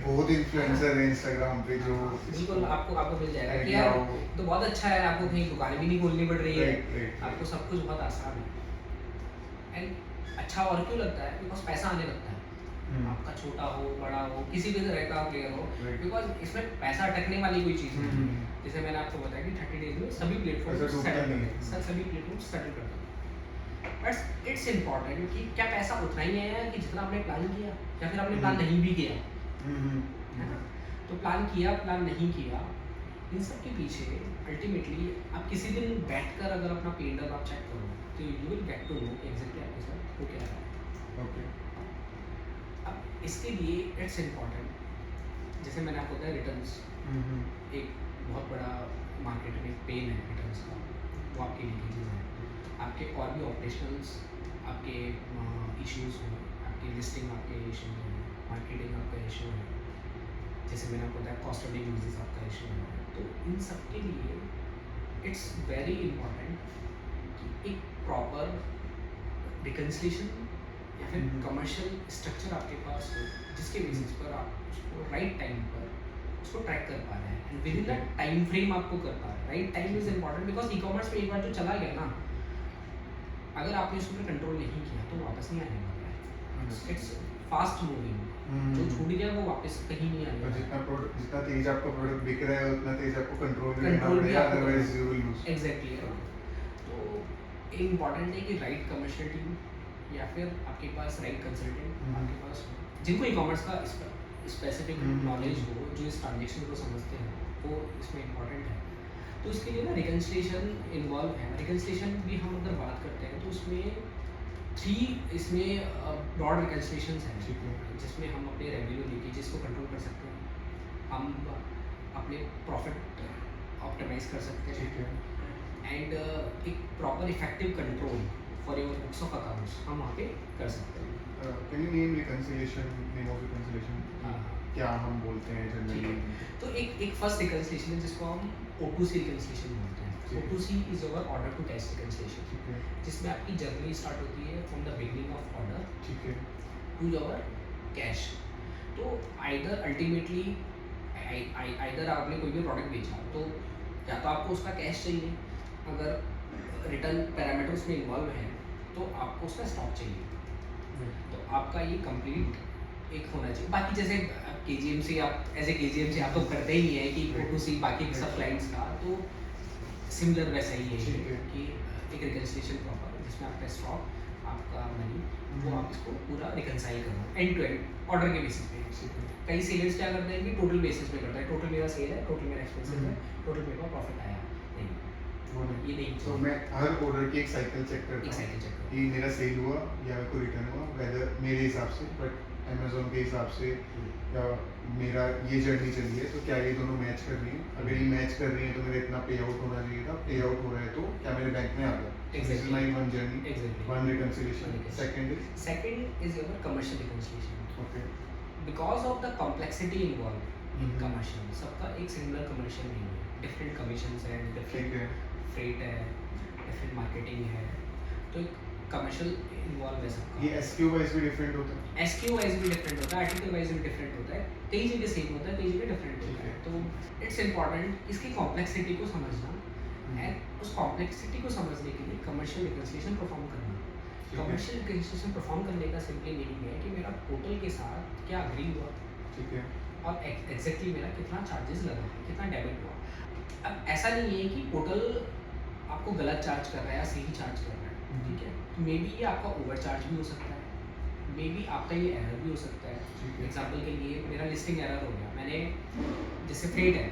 बहुत इन्फ्लुएंसर है इंस्टाग्राम पे जो बिल्कुल आपको मिल जाएगा कि idea यार हो। तो बहुत अच्छा है, आपको कहीं दुकानें भी नहीं खोलनी पड़ रही है, Right. आपको सब कुछ बहुत आसान है। एंड अच्छा और क्यों लगता है, बिकॉज पैसा आने लगता है, आपका छोटा हो बड़ा हो किसी भी तरह का प्लेयर हो, Right. बिकॉज इसमें पैसा अटकने वाली कोई चीज़ नहीं है। हम्म। जैसे मैंने आपको बताया कि 30 डेज में सभी पैसा प्लेटफॉर्म डूबता सेटल नहीं कर है। सर सभी प्लेटफॉर्म सेटल कर दो, बट इट्स इम्पॉर्टेंट कि क्या पैसा उतना ही आया कि जितना आपने प्लान किया, या फिर आपने प्लान नहीं भी किया, है ना। तो प्लान किया प्लान नहीं किया, इन सब के पीछे अल्टीमेटली आप किसी दिन बैठकर अगर अपना P&L आप चेक करो तो you will get to know exactly आपके साथ हो क्या रहा है। ओके अब इसके लिए इट्स इम्पॉर्टेंट, जैसे मैंने आपको बताया रिटर्न्स एक बहुत बड़ा मार्केट में पेन है रिटर्न्स का, वो आपके लिए चीज़ है। आपके और भी ऑपरेशनल्स आपके इश्यूज हैं, आपकी लिस्टिंग आपके इशू हैं, मार्केटिंग आपका इशू है, जैसे मैंने आपको बताया कॉस्ट ऑफ डूइंग बिजनेस आपका इशू है। तो इन सब के लिए इट्स वेरी इम्पॉर्टेंट कि एक प्रॉपर रिकन्सिलेशन या फिर कमर्शियल स्ट्रक्चर आपके पास हो, जिसके बेसिस पर आप उसको राइट टाइम पर उसको ट्रैक कर पा रहे हैं and within the time frame आपको कर पा रहे हैं। Right time is important because e-commerce में एक बार जो चला गया ना, अगर आपने उसके ऊपर कंट्रोल नहीं किया तो वापस नहीं आने वाला है। Understood. इट्स फास्ट मूविंग, जो छूट गया वो वापस कहीं नहीं आने और वाला है। जितना तेज आपका प्रोडक्ट बिक रहा है उतना तेज आपको कंट्रोल भी करना कंट्रोल भी पड़ेगा, आपको otherwise you will lose. Exactly तो इम्पॉर्टेंट है कि राइट कमर्शियल टीम या फिर आपके पास राइट कंसल्टेंट आपके पास हो, जिनको ई कॉमर्स का स्पेसिफिक नॉलेज हो, जो इस ट्रांजेक्शन को समझते हैं, वो इसमें इम्पॉर्टेंट है। तो इसके लिए ना रिकन्सिलिएशन इन्वॉल्व है। रिकन्सिलिएशन भी हम अगर बात करते हैं तो उसमें 3 इसमें ब्रॉड रिकन्सिलिएशंस हैं, ठीक है। जिसमें हम अपने रेवेन्यू लीकेजेस को कंट्रोल कर सकते हैं, हम अपने प्रॉफिट ऑप्टिमाइज कर सकते हैं, ठीक है। एंड एक proper effective control for your books of accounts हम वहाँ पे कर सकते हैं। Can you name reconciliation, name of reconciliation, हाँ। क्या हम बोलते हैं जनरली? तो एक फर्स्ट रिकन्सिलिएशन है जिसको हम O2C रिकन्सिलिएशन बोलते हैं। ठीक है। O2C is your order to cash reconciliation, ठीक है। जिसमें आपकी जर्नी स्टार्ट होती है from the beginning of order ठीक है। To your cash. तो आइदर अल्टीमेटली आइदर आपने कोई भी प्रोडक्ट बेचा तो या तो आपको उसका कैश चाहिए, अगर रिटर्न पैरामीटर्स में इन्वॉल्व हैं तो आपको उसका स्टॉक चाहिए। तो आपका ये कंप्लीट एक होना चाहिए। बाकी जैसे KGM से आप एज ए KGM से आप तो करते ही है कि O2C बाकी सब क्लाइंट्स का, तो सिमिलर वैसा ही है ठीक है। कि एक रिकन्सिलिएशन प्रॉपर जिसमें आपका स्टॉक, आपका मनी, वो आप इसको पूरा रिकन्साइल करना एंड टू एंड ऑर्डर के बेसिस पे। ठीक है। कई सेलर्स क्या करते हैं कि टोटल बेसिस पे करता है, टोटल मेरा सेल है, टोटल मेरा एक्सपेंसिव है, टोटल मेरे पास प्रॉफिट आया नहीं, वो नहीं। ये नहीं। तो मैं हर ऑर्डर की एक साइकिल चेक करता एक हूँ साइकिल चेक कि मेरा सेल हुआ या मेरे को रिटर्न हुआ, वेदर मेरे हिसाब से, बट अमेजोन के हिसाब से या मेरा ये जर्नी चली है तो क्या ये दोनों मैच कर रही हैं? अगर ये मैच कर रही हैं तो मेरा इतना पे आउट होना चाहिए था, पे आउट हो रहा है तो क्या मेरे बैंक में आ गया? This is my one journey, Exactly. One reconciliation. Second is second is your commercial reconciliation. Okay. Because of the complexity involve in hmm. Commercial, सबका एक सिमिलर कमर्शियल नहीं है, डिफरेंट कमीशंस हैं, ठीक डिफरेंट है। फ्रेट है, डिफरेंट मार्केटिंग है, तो एक कमर्शियल इन्वॉल्व है ये सबका। SKU वाइज भी डिफरेंट होता है? SKU वाइज भी डिफरेंट होता है, आर्टिकल वाइज भी डिफरेंट होता है, कई जगह सेम होता है, कई जगह डिफरेंट होता है। तो इट्स इम्पॉर्टेंट इसकी कॉम्प्लेक्सिटी को समझना एंड उस कॉम्प्लेक्सिटी को समझने के लिए कमर्शियल रिकन्सिलिएशन परफॉर्म करना। ठीक है। कमर्शियल रिकन्सिलिएशन परफॉर्म करने का सिंपली मीनिंग है कि मेरा टोटल के साथ क्या अग्री हुआ ठीक है। और एग्जैक्टली मेरा कितना चार्जेस लगा, कितना डेबिट हुआ। अब ऐसा नहीं है कि टोटल आपको गलत चार्ज कर रहा है या सही चार्ज कर रहा है, ठीक है। तो मे बी ये आपका ओवर चार्ज भी हो सकता है, मे बी आपका ये एरर भी हो सकता है। ठीक है। एग्जाम्पल के लिए मेरा लिस्टिंग एरर हो गया, मैंने जैसे फ्रेट है,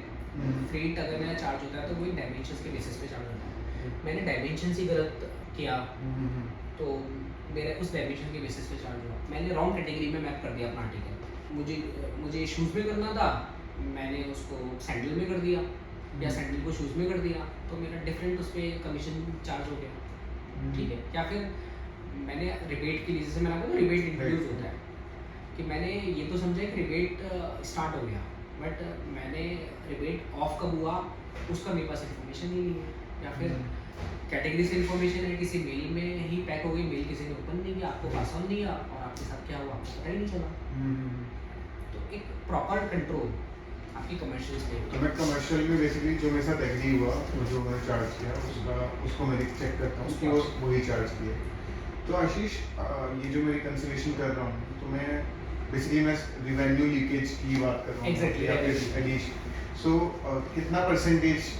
फ्रेट अगर मेरा चार्ज होता है तो वो एक डायमेंशंस के बेसिस पे चार्ज होता है, मैंने डायमेंशंस ही गलत किया तो मेरे उस डायमेंशन के बेसिस पे चार्ज हुआ। मैंने रॉन्ग कैटेगरी में मैप कर दिया अपना आर्टिकल, मुझे शूज़ में करना था, मैंने उसको सैंडल में कर दिया, या सैंडल को शूज़ में कर दिया, तो मेरा डिफरेंट उस पर कमीशन चार्ज हो गया, ठीक है। या फिर मैंने रिबेट के लिए, जैसे मैंने आपको रिबेट इंट्रोड्यूस होता है कि मैंने ये तो समझा कि रिबेट स्टार्ट हो गया, बट मैंने रिबेट ऑफ कब हुआ उसका मेरे पास इन्फॉर्मेशन ही नहीं है। या फिर कैटेगरी से इन्फॉर्मेशन है, किसी मेल में ही पैक हो गई, मेल किसी ने ओपन नहीं किया, आपको पास ऑन नहीं किया और आपके साथ क्या हुआ आपको पता ही नहीं चला। तो एक प्रॉपर कंट्रोल आपकी कमर्शियल्स पे। तो मैं कमर्शियल में बेसिकली जो मेरे साथ एग्री हुआ, वो जो मैंने चार्ज किया उसको मैं चेक करता हूँ कि वो वही चार्ज किया। तो आशीष, ये जो मैं रिकंसिलिएशन कर रहा हूँ तो मैं बेसिकली मैं रिवेन्यू लीकेज की बात कर रहा हूँ। Exactly, या फिर exactly. एडिशन। सो कितना परसेंटेज,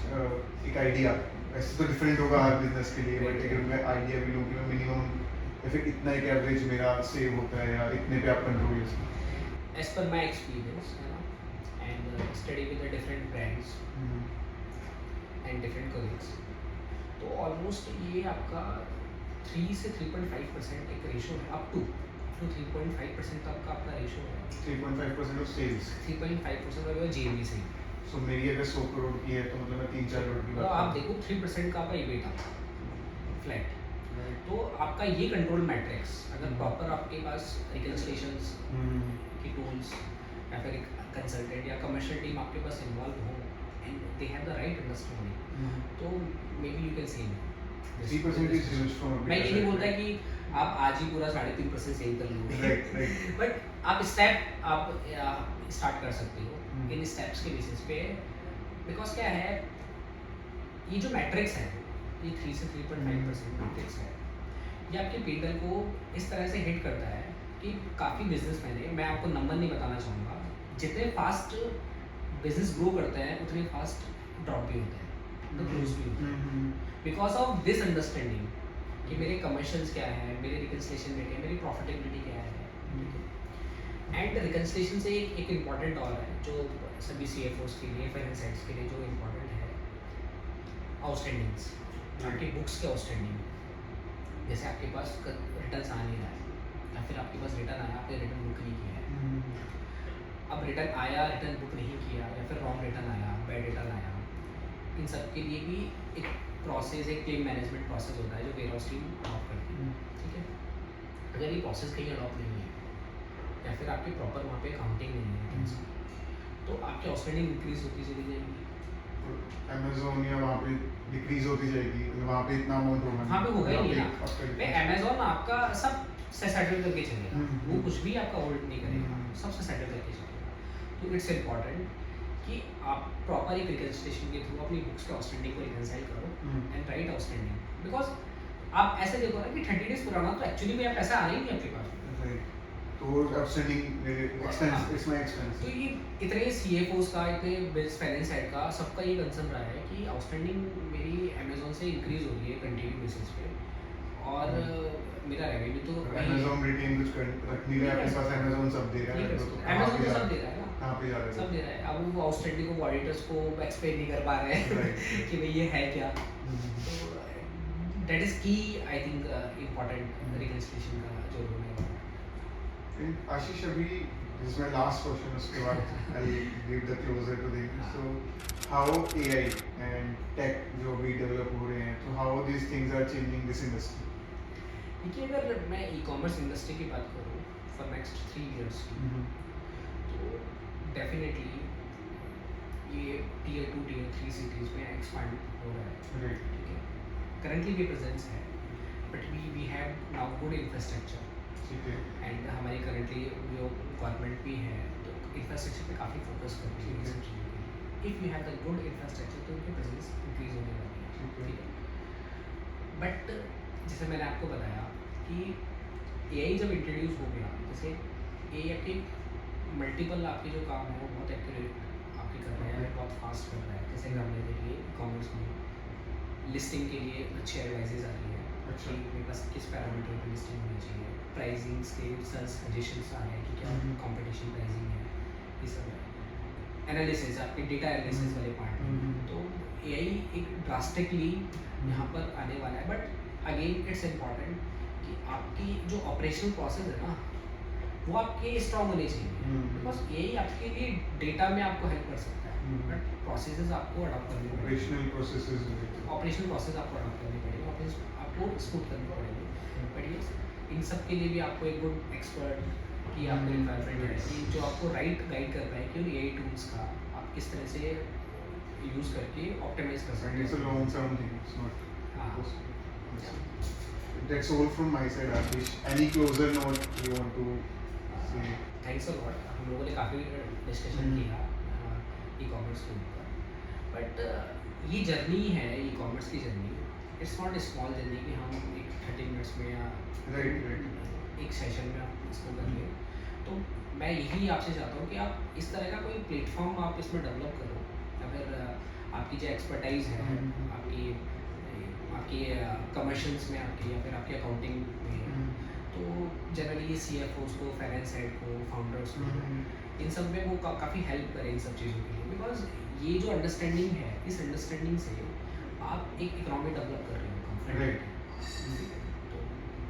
एक आइडिया, वैसे तो डिफरेंट होगा हर बिजनेस के लिए, बट अगर मैं आइडिया भी लूँ कि मैं मिनिमम या फिर इतना एक एवरेज मेरा सेव होता है या इतने पे आप control as per my experience है ना, and study with the different brands and different colleagues, तो ऑलमोस्ट ये आपका 3 से 3.5% एक रेशो है, अप टू 3.5% तक का आपका रेशो है। 3.5% ऑफ सेल्स। 3.5% अगर GMV से, सो मेरी अगर 100 करोड़ की है तो मतलब मैं 3-4 करोड़ की तो बात आप देखो 3% का आपका EBITDA फ्लैट, तो आपका ये कंट्रोल मैट्रिक्स अगर प्रॉपर आपके पास रिकन्सिलिएशंस की टूल्स या फिर एक कंसल्टेंट या कमर्शियल टीम आपके पास इन्वॉल्व हो and they have the right understanding, तो maybe you can save 3% is huge from. मैं ये नहीं बोलता कि आप आज ही पूरा 3.5% सेव कर लोगे, राइट। बट आप स्टेप आप स्टार्ट कर सकते हो इन स्टेप्स के बेसिस पे। बिकॉज क्या है, ये जो मैट्रिक्स है ये 3 से 3.5% मैट्रिक्स है, ये आपके पीडल को इस तरह से हिट करता है कि काफ़ी बिजनेसमैन है, मैं आपको नंबर नहीं बताना चाहूँगा, जितने फास्ट बिजनेस ग्रो करते हैं उतने फास्ट ड्रॉप भी होते हैं, तो क्लोज भी होते हैं, बिकॉज ऑफ दिस अंडरस्टैंडिंग कि मेरे कमर्शियल्स क्या है, मेरे रिकन्सिलेशन रेट है, मेरी प्रॉफिटेबिलिटी क्या है। एंड रिकन्सिलेशन से एक इम्पॉर्टेंट और है जो सभी सी एफ ओज के लिए, फाइनेंस हेड्स के लिए जो इम्पोर्टेंट है, आउटस्टैंडिंग्स, आपकी बुक्स के आउटस्टैंडिंग। जैसे आपके पास रिटर्न आ नहीं रहा है या फिर आपके पास रिटर्न आया, आपने रिटर्न बुक नहीं किया है, अब रिटर्न आया, रिटर्न बुक नहीं किया, या फिर रॉन्ग रिटर्न आया, बैड रिटर्न आया, इन सब के लिए भी एक प्रोसेस, एक क्लेम मैनेजमेंट प्रोसेस होता है जो वेयर हाउस टीम अडॉप्ट करती है। ठीक है, अगर ये प्रोसेस कहीं अडॉप्ट नहीं है या फिर आपकी प्रॉपर वहाँ पे अकाउंटिंग नहीं है, तो आपकी आउटस्टैंडिंग इंक्रीज होती चली जाएगी। अमेज़न या वहाँ पे डिक्रीज होती जाएगी, वहाँ पे इतना अमाउंट होगा वहाँ पे होगा ही नहीं ना, अमेज़न आपका सब से सेटल करके चलेगा, वो कुछ भी आपका होल्ड नहीं करेगा, सबसे सेटल करके चलेगा। तो इट्स इम्पॉर्टेंट कि आप प्रॉपर एक रिकन्सिलेशन के थ्रू अपनी बुक्स के आउटस्टैंडिंग को रिकन्साइल करो एंड राइट आउटस्टैंडिंग, बिकॉज आप ऐसे देखो ना कि 30 डेज पुराना तो एक्चुअली में आप पैसा आ ही नहीं आपके पास, तो outstanding expense, it's my expense. तो ये इतने सीएफओस का, इतने बिजनेस फाइनेंस हेड का, सबका ये कंसर्न रहा है कि आउटस्टैंडिंग मेरी अमेज़न से इंक्रीज हो रही है कंटिन्यू बेसिस पे, और मेरा रेवेन्यू तो अमेज़न रिटेन कुछ कर रख नहीं रहा है अपने पास, अमेज़न सब दे रहा है, अमेज़न तो सब दे रहा है ना, कहाँ पे जा रहा है, सब दे रहा है। अब वो आउटस्टैंडिंग को ऑडिटर्स को एक्सप्लेन नहीं कर पा रहे हैं कि भाई ये है क्या, तो दैट इज की आई थिंक इम्पोर्टेंट रिकन्सिलेशन का जो रोल है। आशीष, अभी this is my last question, उसके बाद I give the closure to thing. So how AI and tech जो भी डेवलप हो रहे हैं, तो how these things are changing this industry? देखिए, अगर मैं ई कॉमर्स इंडस्ट्री की बात करूँ फॉर नेक्स्ट 3 इयर्स की, तो डेफिनेटली ये टीयर 2 टीयर 3 सिटीज़ में एक्सपांड हो रहा है। ठीक है, करंटली भी प्रेजेंस है, but we have now good infrastructure, and हमारी करंटली जो गवर्नमेंट भी है तो इंफ्रास्ट्रक्चर पे काफ़ी फोकस करती है इन सब चीज़ों के लिए। If you have the good infrastructure तो उनकी प्रेजेंस इंक्रीज होने वाली है। ठीक है, बट जैसे मैंने आपको बताया कि एआई जब इंट्रोड्यूस हो गया, जैसे एआई आपके मल्टीपल आपके जो काम है वो बहुत एक्यूरेट आपके कर रहे हैं, बहुत फास्ट कर रहा है। जैसे करने के लिए ई कॉमर्स में लिस्टिंग के लिए अच्छी एडवाइजेज आ रही है, अच्छा, मेरे पास किस पैरामीटर पर लिस्टिंग होनी चाहिए, प्राइसिंग्स के सजेशंस आ रहे हैं कि क्या कंपटीशन प्राइसिंग है, ये सब है। एनालिसिस, आपके डेटा एनालिसिस वाले पार्ट में तो एआई एक ड्रास्टिकली यहाँ पर आने वाला है, बट अगेन इट्स इम्पॉर्टेंट कि आपकी जो ऑपरेशनल प्रोसेस है ना वो आपके स्ट्रॉन्ग होने चाहिए, बिकॉज एआई आपके लिए डेटा में आपको हेल्प कर सकता है, बट प्रोसेसेस आपको अडॉप्ट करने पड़ेंगे, ऑपरेशनल प्रोसेस आपको अडॉप्ट करनी पड़ेगी, आपको स्मूथ करनी पड़ेगी। बट ये इन सब के लिए भी आपको एक गुड एक्सपर्ट की आपको रिक्वायरमेंट है कि जो आपको राइट गाइड कर पाए कि उन एआई टूल्स का आप किस तरह से यूज़ करके ऑप्टिमाइज कर सकते it's a हैं। long term thing, it's not हाँ, that's all from my side. Ashish, any closer note you want to say? Thanks a lot, हम लोगों ने काफ़ी डिस्कशन किया ई कॉमर्स के ऊपर, बट ये जर्नी है ई कॉमर्स की journey, it's not a small journey कि हम एक 30 मिनट्स में या Right. एक सेशन में आप इसको कर लें। तो मैं यही आपसे चाहता हूँ कि आप इस तरह का कोई प्लेटफॉर्म आप इसमें डेवलप करो, अगर आपकी जो एक्सपर्टाइज है आपकी आपकी कमर्शियल्स में आपकी या फिर आपकी अकाउंटिंग में, तो जनरली ये CFOs को, फाइनेंस हेड को, फाउंडर्स को, इन सब में वो काफ़ी हेल्प करें इन सब चीज़ों के लिए, बिकॉज ये जो अंडरस्टैंडिंग है, इस अंडरस्टैंडिंग से आप एक इकोनॉमी डेवलप कर रहे हो, Right. तो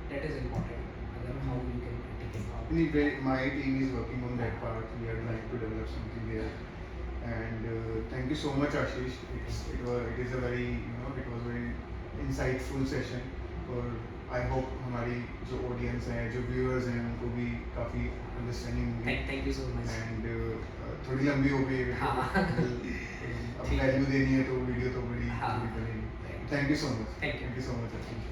दैट इज़ इम्पॉर्टेंट, अगर how you can take it out. My team is working on that part. We are trying to develop something there. And thank you so much, Ashish. It is a very, it was very insightful session. और I hope हमारी जो audience है, जो viewers हैं, उनको भी काफ़ी understanding होगी. Thank you so much. And थोड़ी लंबी हो गई है, हाँ। अब वैल्यू देनी है तो वीडियो तो बड़ी हाँ। बड़ी बनेगी. Thank you so much. Thank you. Thank you so much, Ashish.